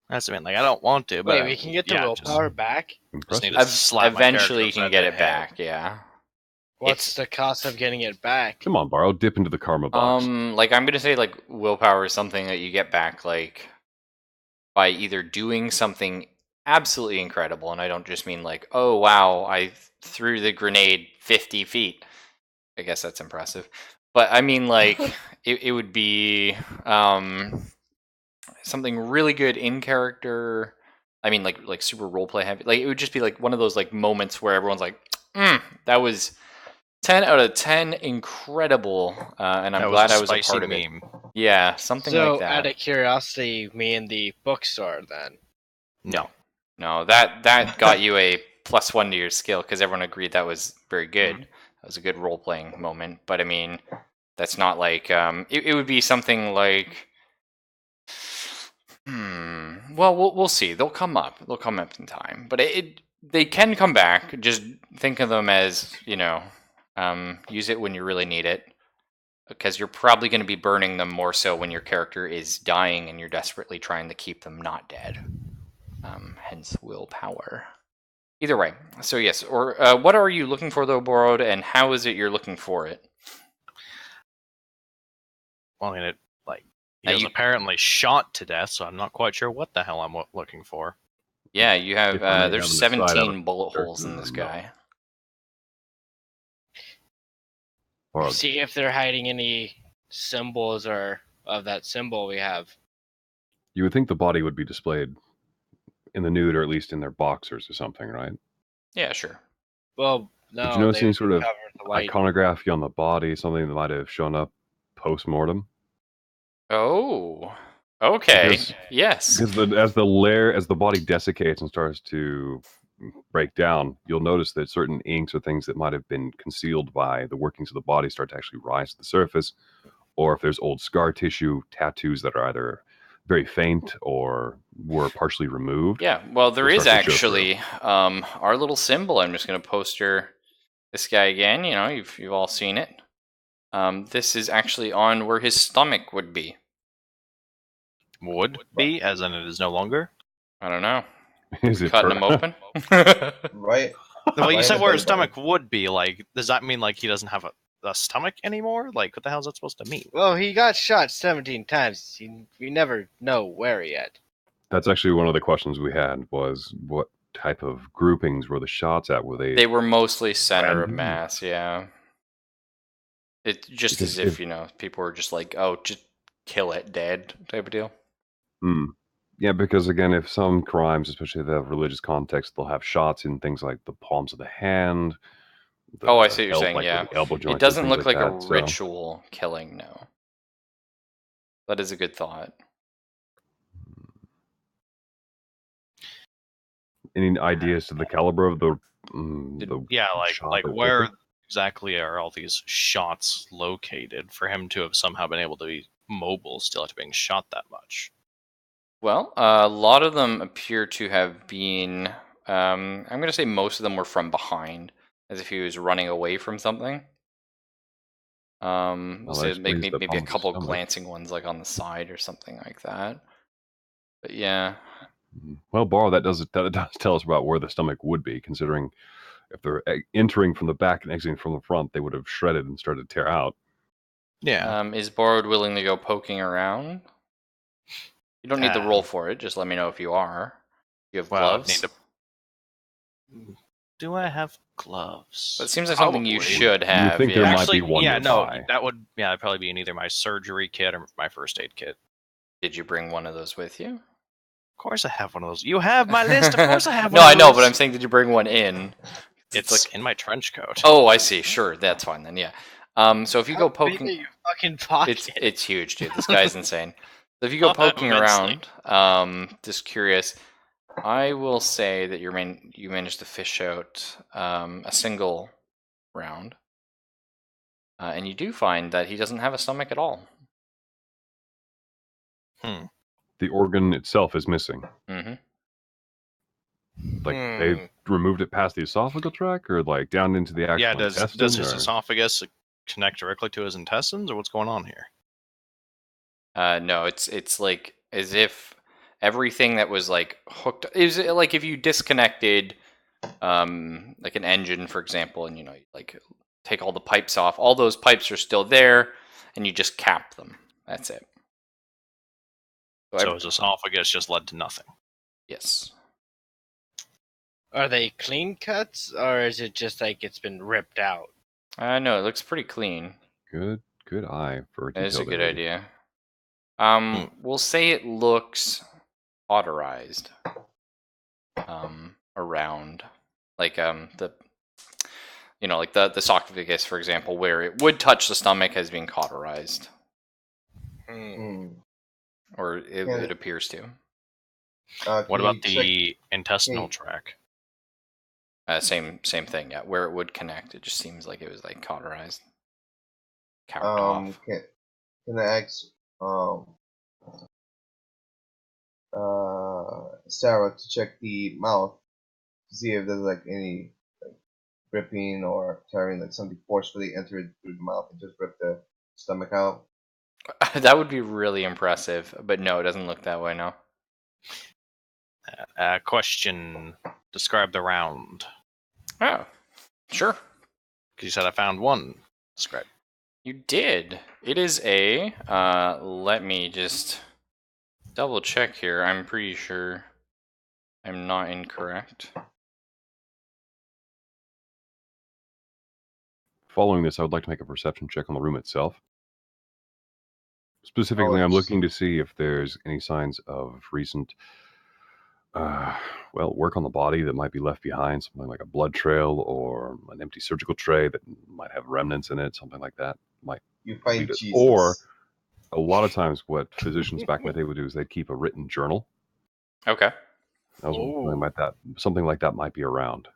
That's I mean, like I don't want to, but Wait, we can get the yeah, willpower back? Just need Impressive. to slap my Eventually, you character can upside get the it head. back. Yeah. What's the cost of getting it back? Come on, Borrow. Dip into the karma box. Like I'm gonna say, like willpower is something that you get back, like by either doing something absolutely incredible, and I don't just mean like, oh wow, I threw the grenade 50 feet. I guess that's impressive, but I mean like it would be something really good in character. I mean like super roleplay heavy. Like it would just be like one of those like moments where everyone's like, that was 10 out of 10, incredible, and I'm glad I was a spicy part of it. meme. Yeah, something So, like that. out of curiosity, me in the bookstore then. No, that got you a +1 to your skill because everyone agreed that was very good. That was a good role playing moment. But I mean, that's not like it would be something like. Well, we'll see. They'll come up. They'll come up in time. But they can come back. Just think of them as use it when you really need it, because you're probably going to be burning them more so when your character is dying and you're desperately trying to keep them not dead. Hence willpower. Either way. So yes, or what are you looking for though, Borrowed, and how is it you're looking for it? Well, I mean, he Now was you- apparently shot to death, so I'm not quite sure what the hell I'm looking for. Yeah, you have If I may there's have an aside, I 17 would bullet start holes in this to guy. Borrow. See if they're hiding any symbols or of that symbol we have. You would think the body would be displayed in the nude, or at least in their boxers or something, right? Yeah, sure. Well, no. Did you notice they any sort of covered the white. iconography on the body, something that might have shown up post-mortem? Oh, okay. Because- Yes. Because as the body desiccates and starts to break down, you'll notice that certain inks or things that might have been concealed by the workings of the body start to actually rise to the surface. Or if there's old scar tissue, tattoos that are either very faint or were partially removed. Yeah, well, there They is start to show through. actually our little symbol. I'm just going to poster this guy again. You know, you've all seen it. This is actually on where his stomach would be. Would be, as in it is no longer. I don't know. Is it Cutting him per- open? Right. Well, you Right said in the where his belly button. stomach would be. Like, does that mean like he doesn't have a stomach anymore? Like, what the hell is that supposed to mean? Well, he got shot 17 times. We never know where yet. That's actually one of the questions we had was what type of groupings were the shots at? Were They were mostly center of Random? mass, yeah. It's just Because as if, people were just like, oh, just kill it, dead type of deal. Yeah, because again, if some crimes, especially if they have religious context, they'll have shots in things like the palms of the hand. Oh, I see what you're saying, like yeah. the elbow joints. It doesn't and things look like a that, so- ritual killing, no. That is a good thought. Any ideas to the caliber of the Yeah, shot like that where hit exactly are all these shots located for him to have somehow been able to be mobile still after being shot that much? Well, a lot of them appear to have been, I'm going to say most of them were from behind, as if he was running away from something. We'll Well, say that maybe explains the a palm of the couple stomach. glancing ones like on the side or something like that. But yeah. Well, Borrow, that does tell us about where the stomach would be, considering if they're entering from the back and exiting from the front, they would have shredded and started to tear out. Yeah. Is Borrowed willing to go poking around? You don't need to roll Um, for it. Just let me know if you are. You have well, I'd gloves? do I have gloves? That seems like something you Probably. should You would have. think yeah. there might Actually, be one yeah, no, nearby. that would it'd probably be in either my surgery kit or my first aid kit. Did you bring one of those with you? Of course, I have one of those. You have my list. Of course, I have. No, one I of know, those. but I'm saying, did you bring one in? It's like, in my trench coat. oh, I see. Sure, that's fine then. Yeah. So if you go How big poking, are your fucking pocket? it's huge, dude. This guy's insane. So if you go Oh, poking immensely. around, just curious, I will say that you managed to fish out a single round, and you do find that he doesn't have a stomach at all. The organ itself is missing. Mm-hmm. Like they removed it past the esophageal tract, or like down into the actual Yeah, does intestine. his or- esophagus connect directly to his intestines, or what's going on here? No, it's like as if everything that was like hooked is like if you disconnected like an engine, for example, and you like take all the pipes off, all those pipes are still there, and you just cap them. That's it. So his esophagus just led to nothing. Yes. Are they clean cuts, or is it just like it's been ripped out? No, it looks pretty clean. Good eye for That is a detail good there. idea. We'll say it looks cauterized. Around, like the, like the esophagus, for example, where it would touch the stomach has been cauterized, or it appears to. What about check- the intestinal Hey. tract? Same thing. Yeah, where it would connect, it just seems like it was like cauterized, capped Um, off. can I ask Sarah to check the mouth to see if there's like any like ripping or tearing, like something forcefully entered through the mouth and just ripped the stomach out? That would be really impressive, but no, it doesn't look that way. No. Question: describe the round. Oh, sure. Because you said I found one. Describe. You did. It is a. Let me just double check here. I'm pretty sure I'm not incorrect. Following this, I would like to make a perception check on the room itself. Specifically, I'm it's- looking to see if there's any signs of recent, work on the body that might be left behind, something like a blood trail or an empty surgical tray that might have remnants in it, something like that. Might You find lead it. Jesus. Or a lot of times, what physicians back in the day would do is they'd keep a written journal. Okay. I was wondering about that. Something like that might be around.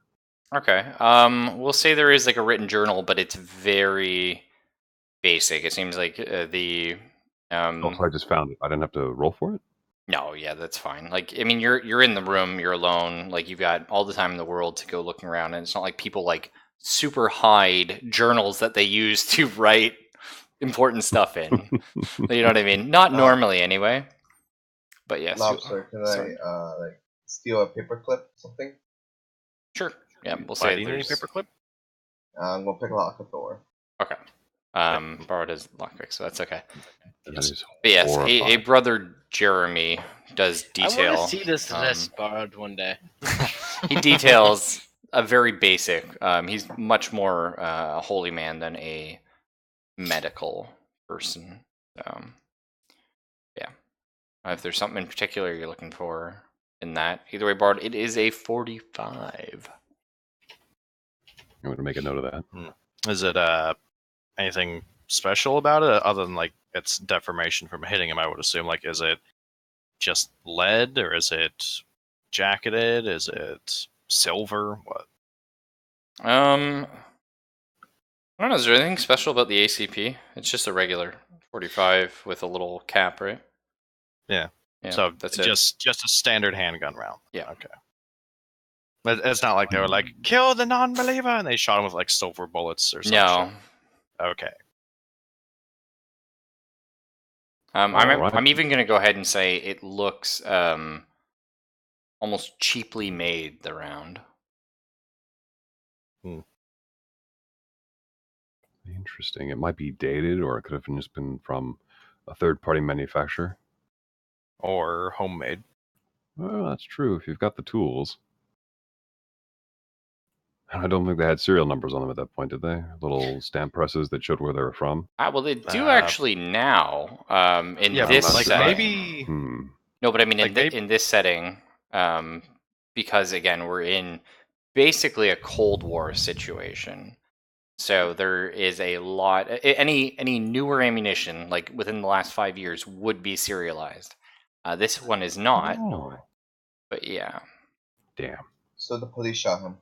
Okay. We'll say there is like a written journal, but it's very basic. It seems like the. Also, I just found it. I didn't have to roll for it. No, yeah, that's fine. Like, I mean, you're in the room, you're alone, like you've got all the time in the world to go looking around, and it's not like people like super hide journals that they use to write important stuff in. You know what I mean? Not normally, anyway. But yes, Lobster, can sorry. I like steal a paperclip or something? Sure. Yeah, we'll Why say do you need a there's. paperclip? I'm gonna pick a lock the door. Okay. Borrowed his lockpick, so that's okay. That is But yes, a horrifying. brother Jeremy does I detail. want to see this list borrowed one day. He details a very basic. He's much more a holy man than a medical person. Yeah. If there's something in particular you're looking for in that, either way, Bard, it is a 45. I'm going to make a note of that. Is it anything special about it other than like its deformation from hitting him? I would assume. Like, is it just lead or is it jacketed? Is it silver? What? I don't know. Is there anything special about the ACP? It's just a regular 45 with a little cap, right? Yeah. Yeah. So that's it. just a standard handgun round. Yeah. Okay. But it's not like they were like, kill the non-believer, and they shot him with like silver bullets or something. No. Okay. I'm even going to go ahead and say it looks almost cheaply made, the round. Interesting. It might be dated, or it could have just been from a third-party manufacturer. Or homemade. Well, that's true if you've got the tools. I don't think they had serial numbers on them at that point, did they? Little stamp presses that showed where they were from. Well, they do actually now. In Yeah, this but like setting. maybe. No, but I mean, Like in this setting, because again, we're in basically a Cold War situation. So there is a lot. Any newer ammunition, like within the last 5 years, would be serialized. This one is not. Oh. But yeah. Damn. So the police shot him.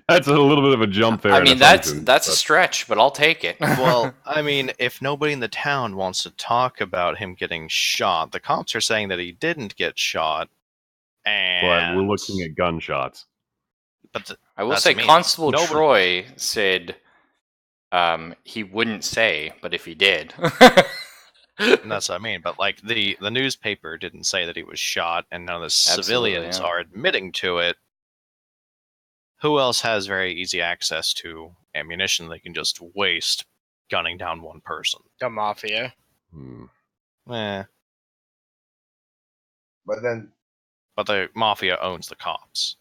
That's a little bit of a jump there. I mean, that's a stretch, but I'll take it. Well, I mean, if nobody in the town wants to talk about him getting shot, the cops are saying that he didn't get shot. And but we're looking at gunshots. But I will say, Constable Troy said he wouldn't say, but if he did. And that's what I mean. But like the newspaper didn't say that he was shot, and none of the civilians are admitting to it. Who else has very easy access to ammunition they can just waste gunning down one person? The Mafia. Eh. But the Mafia owns the cops.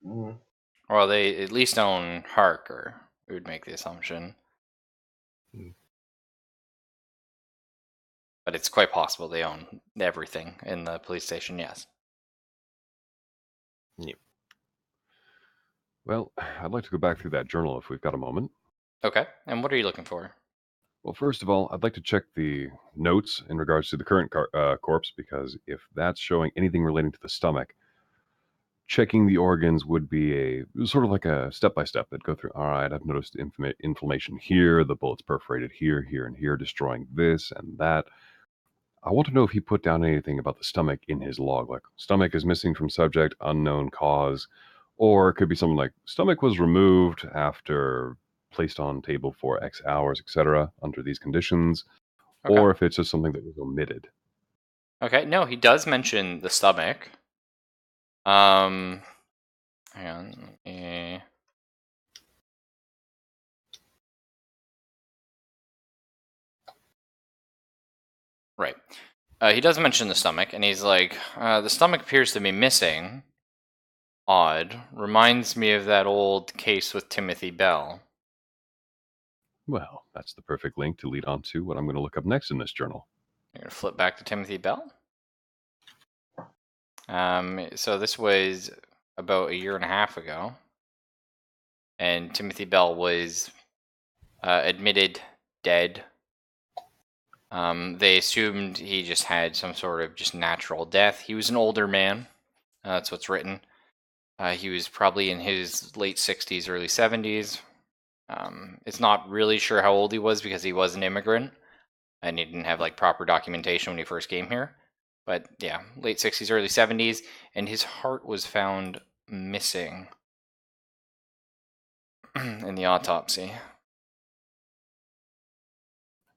Well, they at least own Harker. We would make the assumption. But it's quite possible they own everything in the police station, yes. Yep. Well, I'd like to go back through that journal if we've got a moment. Okay, and what are you looking for? Well, first of all, I'd like to check the notes in regards to the current corpse, because if that's showing anything relating to the stomach, checking the organs would be a sort of like a step-by-step that go through. All right, I've noticed inflammation here, the bullets perforated here, here, and here, destroying this and that. I want to know if he put down anything about the stomach in his log, like stomach is missing from subject, unknown cause, or it could be something like stomach was removed after placed on table for X hours, etc., under these conditions, or if it's just something that was omitted. Okay, no, he does mention the stomach. Hang on. Right. He does mention the stomach, and he's like, the stomach appears to be missing. Odd. Reminds me of that old case with Timothy Bell. Well, that's the perfect link to lead on to what I'm going to look up next in this journal. You're going to flip back to Timothy Bell? So this was about 1.5 years ago. And Timothy Bell was admitted dead. They assumed he just had some sort of just natural death. He was an older man. That's what's written. He was probably in his late 60s, early 70s. It's not really sure how old he was because he was an immigrant. and he didn't have like proper documentation when he first came here. But yeah, late 60s, early 70s, and his heart was found missing in the autopsy.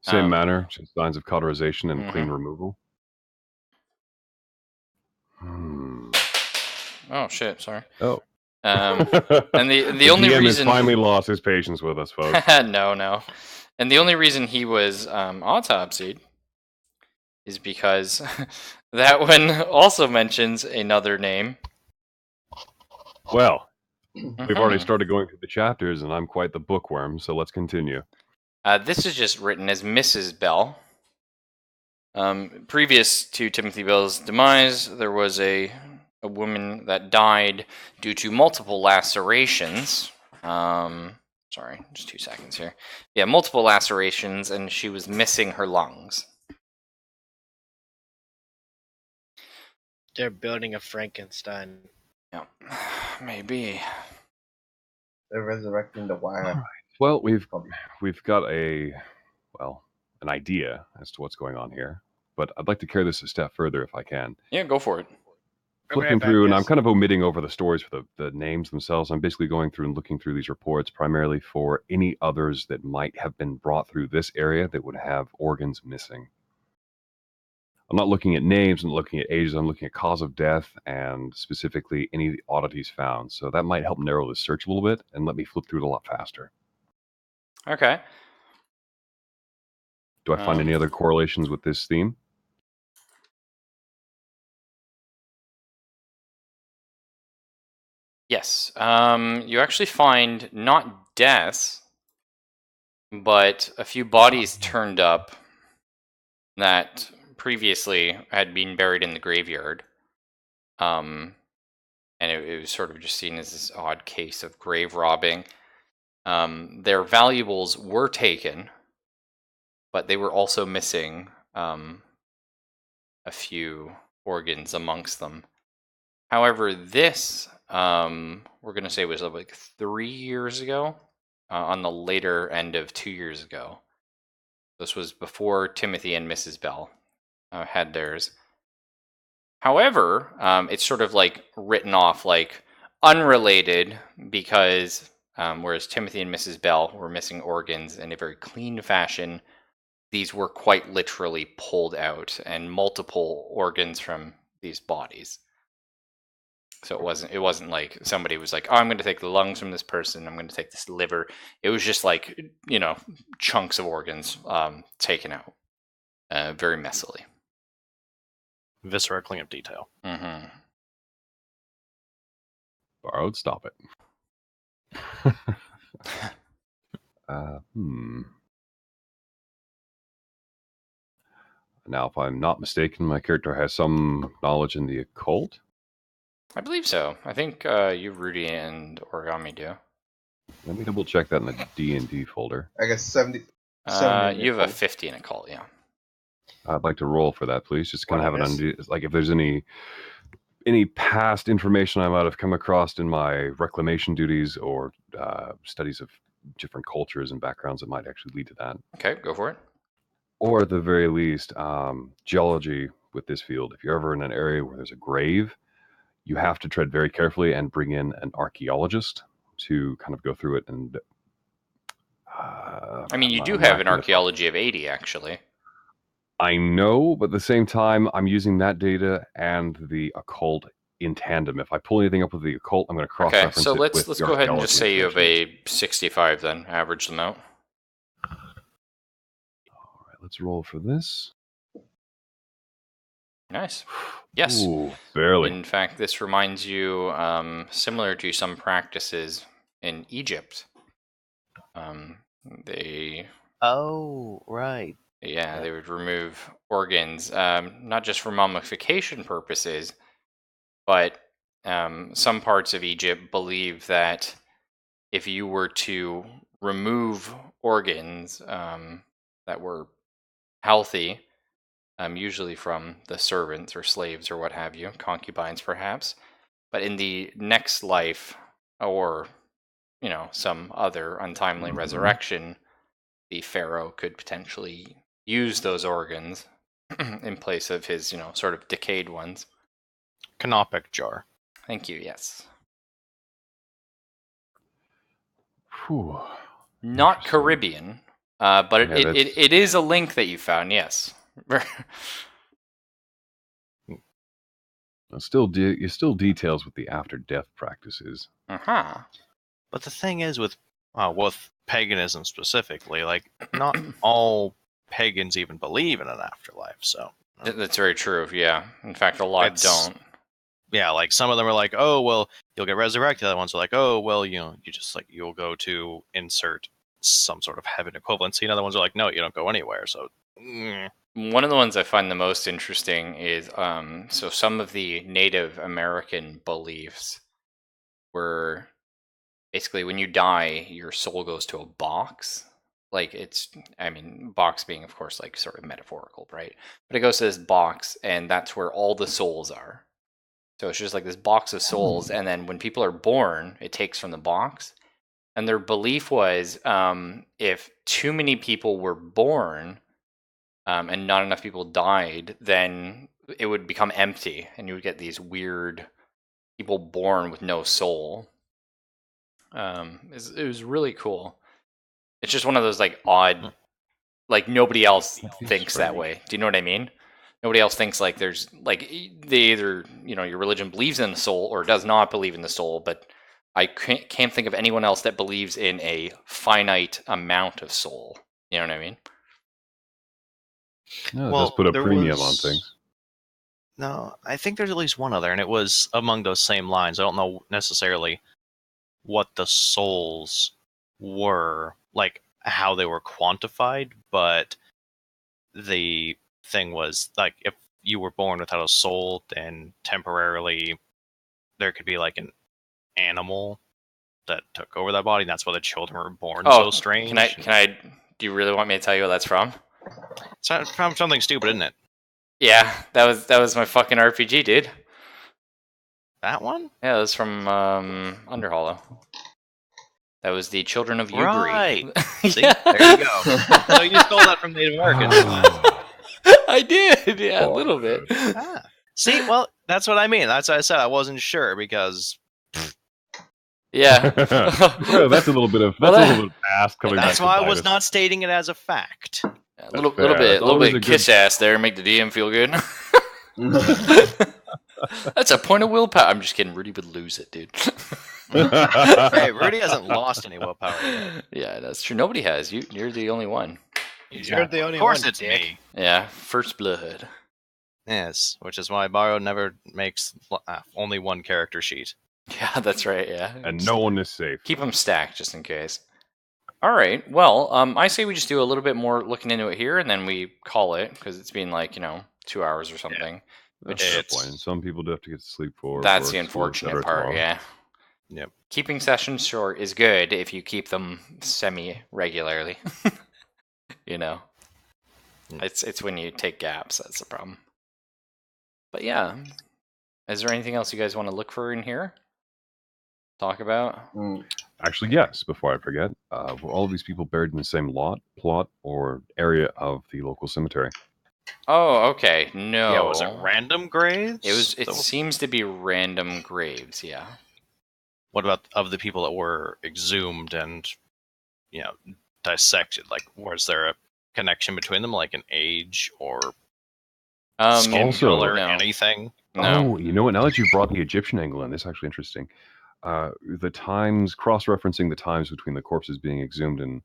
Same manner, just signs of cauterization and Mhm. clean removal. Hmm. Oh shit! Sorry. Oh. And the only DM reason has finally lost his patience with us, folks. no, and the only reason he was autopsied is because that one also mentions another name. Well, we've already Mhm. started going through the chapters, and I'm quite the bookworm, so let's continue. This is just written as Mrs. Bell. Previous to Timothy Bell's demise, there was a woman that died due to multiple lacerations. Sorry, just 2 seconds here. Yeah, multiple lacerations, and she was missing her lungs. They're building a Frankenstein. Yeah, maybe. They're resurrecting the wire. Well, we've got an idea as to what's going on here, but I'd like to carry this a step further if I can. Yeah, go for it. Flipping through, and I'm kind of omitting over the stories for the names themselves. I'm basically going through and looking through these reports primarily for any others that might have been brought through this area that would have organs missing. I'm not looking at names, I'm looking at ages, I'm looking at cause of death, and specifically any oddities found. So that might help narrow the search a little bit and let me flip through it a lot faster. Okay. Do I find any other correlations with this theme? Yes. You actually find not deaths, but a few bodies turned up that previously had been buried in the graveyard. And it was sort of just seen as this odd case of grave robbing. Their valuables were taken, but they were also missing a few organs amongst them. However, this we're going to say was like 3 years ago, on the later end of 2 years ago. This was before Timothy and Mrs. Bell had theirs. However, it's sort of like written off like unrelated because whereas Timothy and Mrs. Bell were missing organs in a very clean fashion, these were quite literally pulled out and multiple organs from these bodies. So it wasn't like somebody was like, oh, I'm going to take the lungs from this person, I'm going to take this liver. It was just like, chunks of organs taken out very messily. Viscera cleanup detail. Mm-hmm. Borrowed, stop it. Now, if I'm not mistaken, my character has some knowledge in the occult. I believe so. I think you, Rudy, and Origami do. Let me double check that in the D&D folder. I guess 70. You have a 50 in occult, yeah. I'd like to roll for that, please. Just kind of have an idea, like if there's any past information I might have come across in my reclamation duties or studies of different cultures and backgrounds that might actually lead to that. Okay, go for it. Or at the very least, geology with this field. If you're ever in an area where there's a grave, you have to tread very carefully and bring in an archaeologist to kind of go through it. And I mean, you do have an archaeology of 80, actually. I know, but at the same time, I'm using that data and the occult in tandem. If I pull anything up with the occult, I'm going to cross-reference it. Okay, so let's go ahead and just say you have a 65 then, average them out. All right, let's roll for this. Nice. Yes. Ooh, barely. In fact, this reminds you, similar to some practices in Egypt. Oh, right. Yeah, they would remove organs, not just for mummification purposes, but some parts of Egypt believe that if you were to remove organs that were healthy, usually from the servants or slaves or what have you, concubines perhaps, but in the next life or some other untimely resurrection, the pharaoh could potentially use those organs in place of his, sort of decayed ones. Canopic jar. Thank you. Yes. Whew. Not Interesting. Caribbean, but Yeah, that's- it is a link that you found. Yes. It still details what the after death practices. Uh-huh. But the thing is with paganism specifically, like not all pagans even believe in an afterlife. So That's very true. Yeah. In fact, a lot It's- don't. yeah, like some of them are like, oh well, you'll get resurrected. Other ones are like, oh well, you just like you'll go to insert some sort of heaven equivalency. And other ones are like, no, you don't go anywhere. So One of the ones I find the most interesting is so some of the Native American beliefs were basically when you die, your soul goes to a box. Like box being, of course, like sort of metaphorical, right? But it goes to this box, and that's where all the souls are. So it's just like this box of souls, and then when people are born, it takes from the box. And their belief was if too many people were born and not enough people died, then it would become empty, and you would get these weird people born with no soul. It was really cool. It's just one of those like odd, like nobody else thinks that way. Do you know what I mean? Nobody else thinks like there's like they either your religion believes in the soul or does not believe in the soul, but I can't think of anyone else that believes in a finite amount of soul. You know what I mean? No, it Well, does put a there premium on was- things. no, I think there's at least one other, and it was among those same lines. I don't know necessarily what the souls were, like how they were quantified, but the thing was like if you were born without a soul, then temporarily there could be like an animal that took over that body, and that's why the children were born so strange. Can I? Do you really want me to tell you what that's from? It's from something stupid, isn't it? Yeah, that was my fucking RPG, dude. That one? Yeah, that was from Underhollow. That was the Children of Ugri. Right. See, Yeah. there you go. So you stole that from Native Americans. I did, yeah, a little bit. Ah. See, well, that's what I mean. That's what I said. I wasn't sure because Yeah. Well, that's a little bit of past coming back. that's to why I bite was us. not stating it as a fact. A little fair. That's bit always a good- kiss ass there, make the DM feel good. That's a point of willpower. I'm just kidding. Rudy would lose it, dude. Hey, Rudy hasn't lost any willpower yet. Yeah, that's true. Nobody has. You're the only one. You're the only Of course one, it's dick. me. Yeah, first blood. Yes, which is why Borrow never makes only one character sheet. Yeah, that's right. Yeah, And no one is safe. keep them stacked just in case. All right. Well, I say we just do a little bit more looking into it here, and then we call it because it's been like 2 hours or something. That's a fair It's- point. Some people do have to get to sleep for. That's work, the school, unfortunate etc. part. tomorrow. Yeah. Yep. Keeping sessions short is good if you keep them semi-regularly. It's when you take gaps that's the problem. But yeah, is there anything else you guys want to look for in here? Talk about? Actually, yes. Before I forget, were all of these people buried in the same plot, or area of the local cemetery? Oh, okay. No. Yeah, was it random graves? It seems to be random graves. Yeah. What about of the people that were exhumed and dissected? Like, was there a connection between them, like an age or skin Also- color, no. anything? No. Oh, you know what? Now that you brought the Egyptian angle in, this is actually interesting. The times, cross-referencing the times between the corpses being exhumed and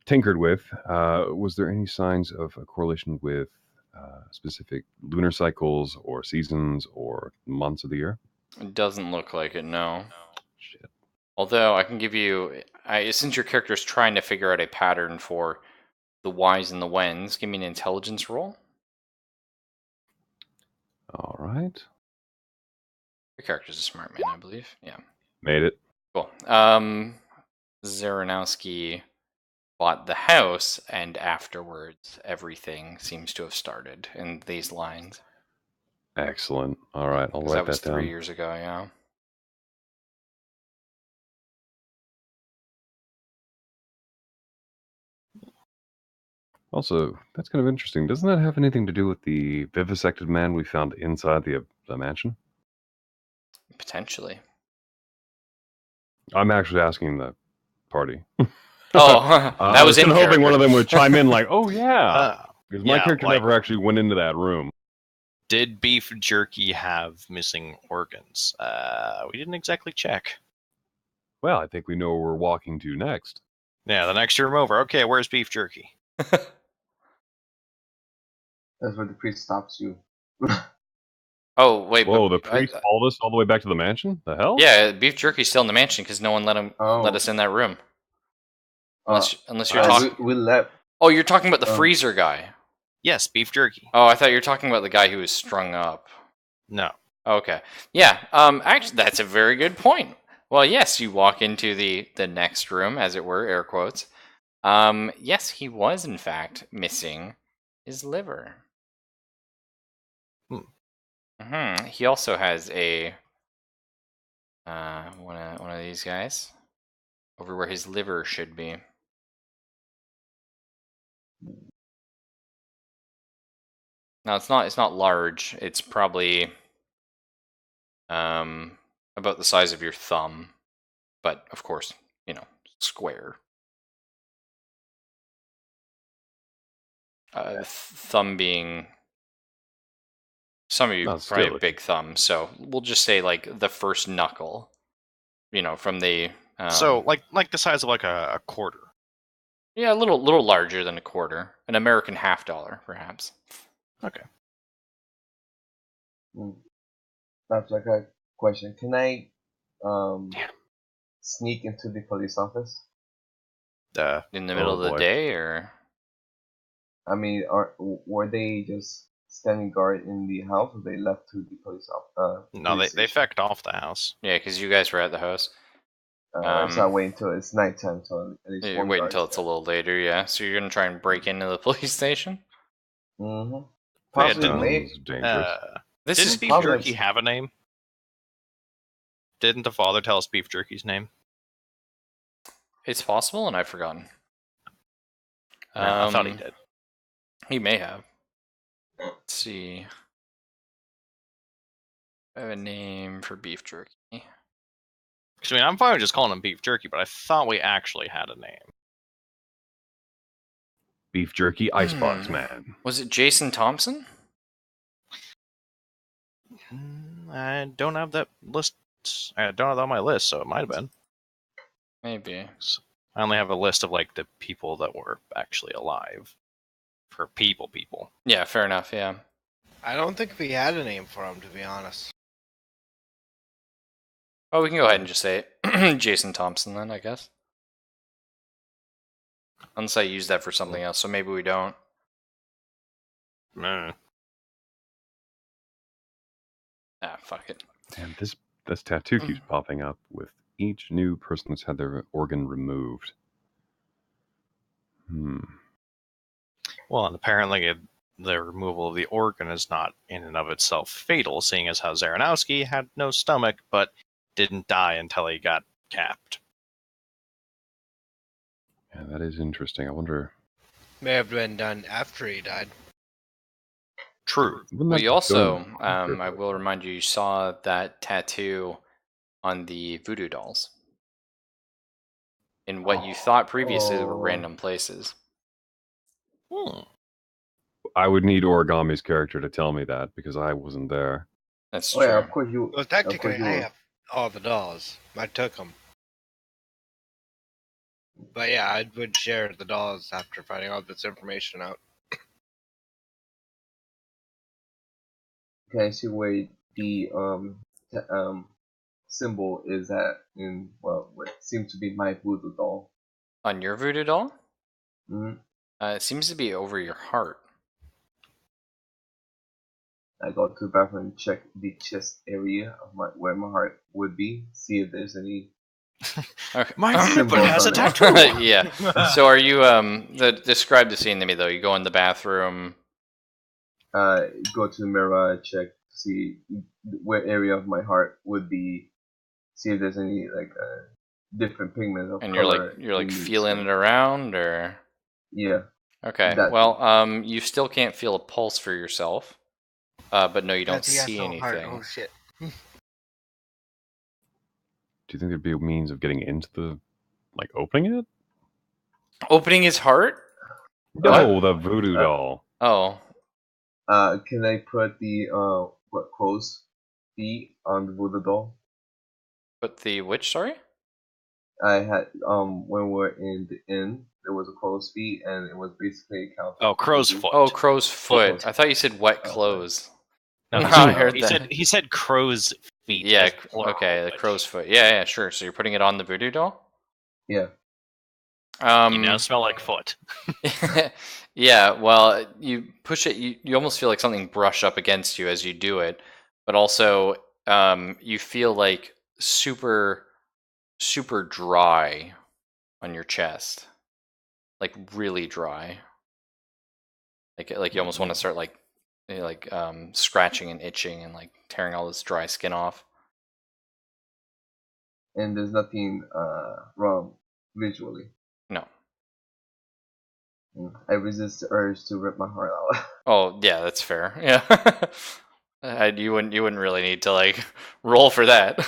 tinkered with, was there any signs of a correlation with specific lunar cycles or seasons or months of the year? It doesn't look like it. No. Shit. Although I can give you, since your character is trying to figure out a pattern for the whys and the whens, give me an intelligence roll. All right. Your character's a smart man, I believe. Yeah. Made it. Cool. Zaranowski bought the house, and afterwards, everything seems to have started in these lines. Excellent. All right. I'll 'Cause write that was that 3 down. years ago, yeah. Also, that's kind of interesting. Doesn't that have anything to do with the vivisected man we found inside the mansion? Potentially. I'm actually asking the party. Oh, that I was was kind in of hoping one of character. them would chime in like, "Oh yeah," because my Yeah, character like, never actually went into that room. did beef jerky have missing organs? We didn't exactly check. Well, I think we know where we're walking to next. Yeah, the next room over. Okay, where's beef jerky? That's where the priest stops you. Oh wait, Whoa, the but priest followed us all the way back to the mansion? The hell? yeah, beef jerky's still in the mansion because no one let us in that room. Unless you're talking. we left. Oh, you're talking about the freezer guy. Yes, beef jerky. Oh, I thought you were talking about the guy who was strung up. No. Okay. Yeah. Actually, that's a very good point. Well, yes, you walk into the next room, as it were, air quotes. Yes, he was in fact missing his liver. He also has a one of these guys over where his liver should be. Now it's not large. It's probably about the size of your thumb, but of course, square. Thumb being some of you probably have big thumbs, so we'll just say like the first knuckle. From the so like the size of like a quarter. Yeah, a little larger than a quarter, an American $50, perhaps. Okay. That's like a question. Can I sneak into the police office? In the middle of the day, or? I mean, were they just standing guard in the house, or they left to the police office? No, they fecked off the house. Yeah, because you guys were at the house. So I wait until it's nighttime, so at least you wait until it's a little later, yeah. So you're gonna try and break into the police station? Mm-hmm. Possibly. Dangerous. Didn't Beef Jerky have a name? Didn't the father tell us Beef Jerky's name? It's possible, and I've forgotten. I thought he did. He may have. Let's see. I have a name for Beef Jerky. I mean, I'm fine with just calling him Beef Jerky, but I thought we actually had a name. Beef Jerky Icebox Man. Was it Jason Thompson? I don't have that list. I don't have that on my list, so it might have been. Maybe. I only have a list of like the people that were actually alive. For people. Yeah, fair enough, yeah. I don't think we had a name for him, to be honest. Oh, we can go ahead and just say it. Jason Thompson then, I guess. Unless I use that for something else, so maybe we don't. Nah. Fuck it. And this tattoo keeps popping up with each new person that's had their organ removed. Well, and apparently the removal of the organ is not in and of itself fatal, seeing as how Zaranowski had no stomach, but didn't die until he got capped. Yeah, that is interesting. I wonder... May have been done after he died. True. Well, you also, I will remind you, you saw that tattoo on the voodoo dolls. In what you thought previously were random places. I would need Origami's character to tell me that, because I wasn't there. That's true. Yeah, of course you... Well, technically, I have all the dolls. I took them. But yeah, I would share the dolls after finding all this information out. Can I see where the symbol is at in what seems to be my voodoo doll? On your voodoo doll? Mm-hmm. It seems to be over your heart. I go to the bathroom and check the chest area of where my heart would be, see if there's any. Okay. My husband has a tattoo. Yeah. So are you describe the scene to me though? You go in the bathroom. Go to the mirror, check, see where area of my heart would be, see if there's any like different pigment of and color. you're like feeling it around, or yeah. Okay. That- Well, you still can't feel a pulse for yourself. But no, you don't Because he has see no heart. anything. Oh shit. Do you think there'd be a means of getting into the, like, opening it? Opening his heart? No, the voodoo doll. Oh, Can I put the crow's feet on the voodoo doll? but the which? Sorry. I had when we were in the inn, there was a crow's feet, and it was basically a counter. Oh, crow's voodoo. foot. Oh, crow's foot. Foot. I thought you said wet Oh, clothes. No, No, he, I said, heard he that. said he said crow's feet. Yeah. as plural, Okay, the but crow's foot. Yeah, sure. So you're putting it on the voodoo doll. Yeah. You now smell like foot. Yeah. Well, you push it. You almost feel like something brush up against you as you do it, but also you feel like super dry on your chest, like really dry. Like you almost want to start like scratching and itching and like tearing all this dry skin off. And there's nothing wrong visually. No. I resist the urge to rip my heart out. Oh yeah, that's fair. Yeah. You wouldn't really need to like roll for that.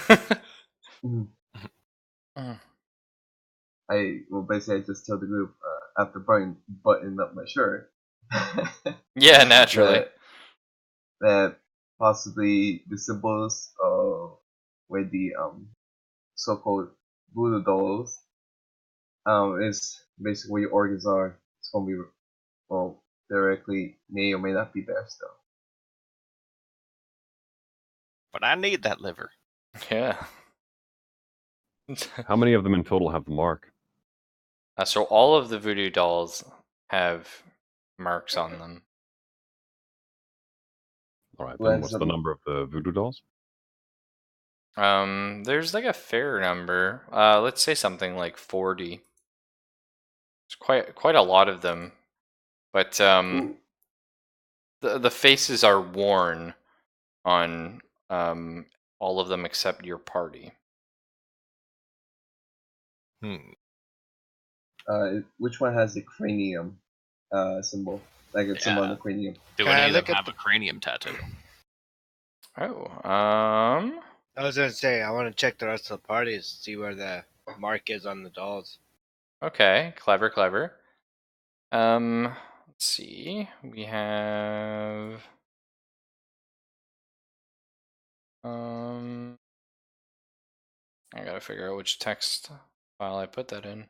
Basically I just tell the group after buttoning up my shirt. Yeah, naturally. that possibly the symbols with the so-called voodoo dolls is basically where your organs are. It's gonna be directly may or may not be there still. But I need that liver. Yeah. How many of them in total have the mark? So all of the voodoo dolls have marks on them. All right, Who then has what's the- the number of the voodoo dolls? There's like a fair number. Let's say something like 40. It's quite a lot of them, but the faces are worn on all of them except your party. Which one has the cranium symbol? Like a symbol on the cranium. Do Can I any of look them at have a cranium tattoo? Oh, I was gonna say I want to check the rest of the parties, see where the mark is on the dolls. okay, clever. Let's see. We have I gotta figure out which text file I put that in.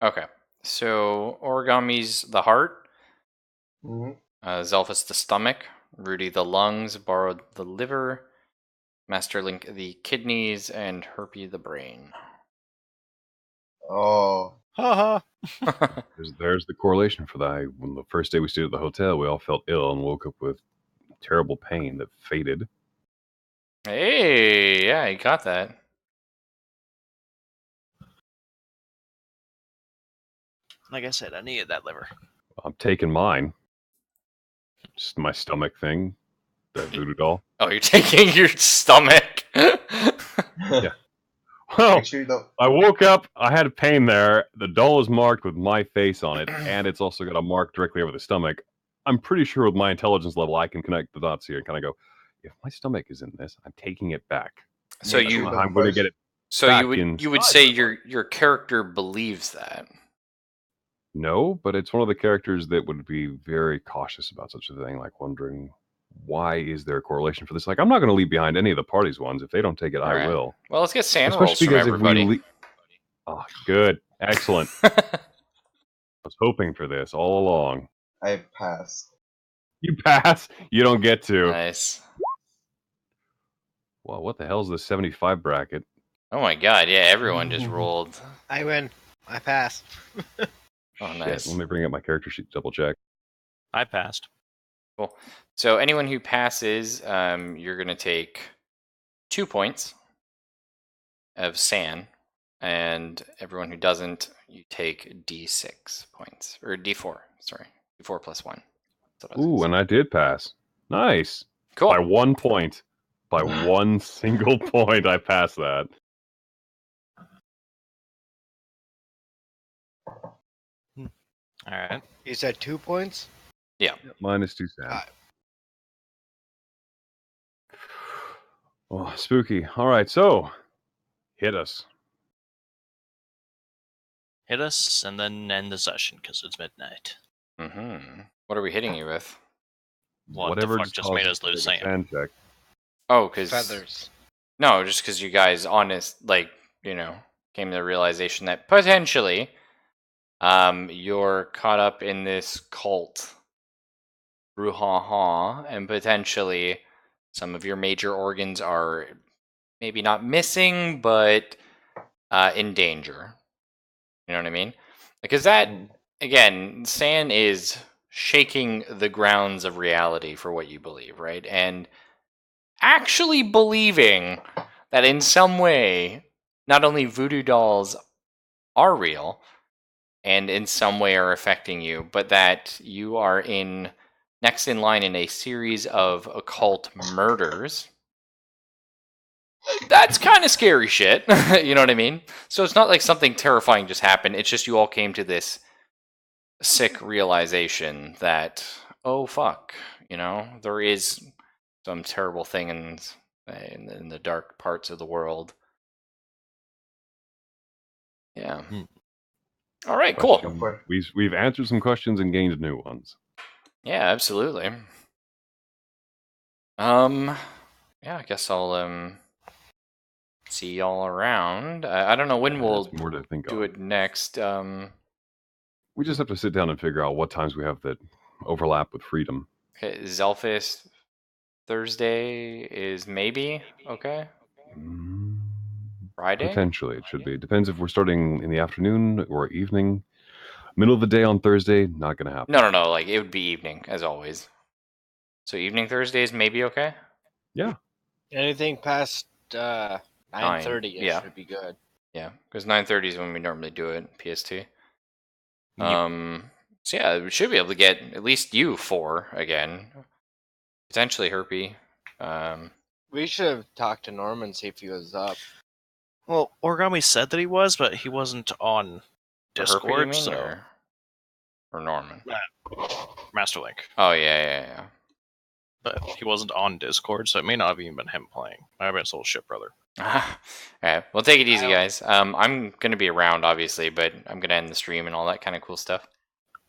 Okay, so Origami's the heart, Mm-hmm. Zelphus the stomach, Rudy the lungs, Borrowed the liver, Master Link the kidneys, and Herpy the brain. Oh, Haha. There's the correlation for that. When the first day we stayed at the hotel, we all felt ill and woke up with terrible pain that faded. Hey, yeah, you got that. Like I said, I needed that liver. I'm taking mine. Just my stomach thing, the voodoo doll. Oh, you're taking your stomach. Yeah. Well, make sure you don't. I woke up. I had pain there. The doll is marked with my face on it, and it's also got a mark directly over the stomach. I'm pretty sure with my intelligence level, I can connect the dots here and kind of go, if my stomach is in this, I'm taking it back. So Make sure you, don't I'm going to first. get it. so back you would inside say the your character believes that. No, but it's one of the characters that would be very cautious about such a thing, like wondering why is there a correlation for this? Like, I'm not going to leave behind any of the parties ones. If they don't take it, I Alright. will. Well, let's get sand rolls Especially from because if everybody. we oh, good, excellent. I was hoping for this all along. I passed. You pass, you don't get to. Nice. Well, what the hell is the 75 bracket? Oh my god, yeah, everyone just rolled. I win. I pass. Oh, Shit, nice. let me bring up my character sheet to double check. I passed. Cool. So anyone who passes, you're going to take 2 points of sand, and everyone who doesn't, you take D6 points, or D4, sorry. D4 plus 1. That's what I was Ooh, gonna and I did pass. Nice. say. Cool. By 1 point. By one single point, I passed that. All right. You said 2 points? Minus 2 sand. Alright. Oh, spooky. All right, so hit us. Hit us and then end the session because it's midnight. Mm-hmm. What are we hitting you with? What Whatever the fuck just made us causes lose you to sand? make a sand check. Oh, because Feathers. no, just because you guys came to the realization that potentially, you're caught up in this cult, brouhaha, and potentially some of your major organs are maybe not missing, but in danger. You know what I mean? Because that, again, sand is shaking the grounds of reality for what you believe, right? And actually believing that in some way, not only voodoo dolls are real and in some way are affecting you, but that you are next in line in a series of occult murders. That's kind of scary shit. You know what I mean? So it's not like something terrifying just happened. It's just you all came to this sick realization that, oh fuck, there is some terrible thing in the dark parts of the world. Yeah. All right, cool. Question. We've answered some questions and gained new ones. Yeah, absolutely. Yeah, I guess I'll see y'all around. I don't know when Yeah, we'll that's more to think do of. it next. We just have to sit down and figure out what times we have that overlap with freedom. Okay, Zelfis Thursday is maybe okay. Mm, Friday? Potentially, it should be. Depends if we're starting in the afternoon or evening. Middle of the day on Thursday, not going to happen. No. Like it would be evening as always. So evening Thursdays maybe okay. Yeah. Anything past 9:30 yeah. should be good. Yeah, because 9:30 is when we normally do it. PST. Yep. So yeah, we should be able to get at least you 4 again. Potentially Herpy. We should have talked to Norman, see if he was up. Well, Origami said that he was, but he wasn't on For Herpy, you Discord, mean, so or Norman? Masterlink. Oh yeah. But he wasn't on Discord, so it may not have even been him playing. Might have been his little shit brother. Alright, well take it easy, guys. I'm gonna be around, obviously, but I'm gonna end the stream and all that kind of cool stuff.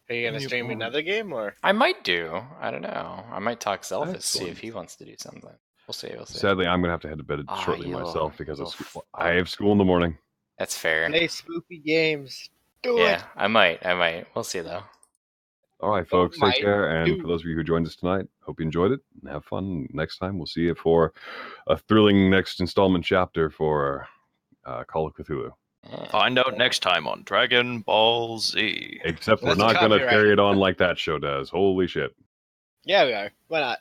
Are you gonna stream another game or? I might do. I don't know. I might talk Zelfis, see Excellent. if he wants to do something. We'll see. Sadly, I'm going to have to head to bed Ah, shortly you myself little- because of little school. fuck. I have school in the morning. That's fair. Play spooky games. Do Yeah, it. I might. We'll see though. All right, folks, might take care. And do. for those of you who joined us tonight, hope you enjoyed it and have fun. Next time, we'll see you for a thrilling next installment chapter for Call of Cthulhu. Yeah. Find out next time on Dragon Ball Z. Except we're That's not going to copyright. carry it on like that show does. Holy shit. Yeah, we are. Why not?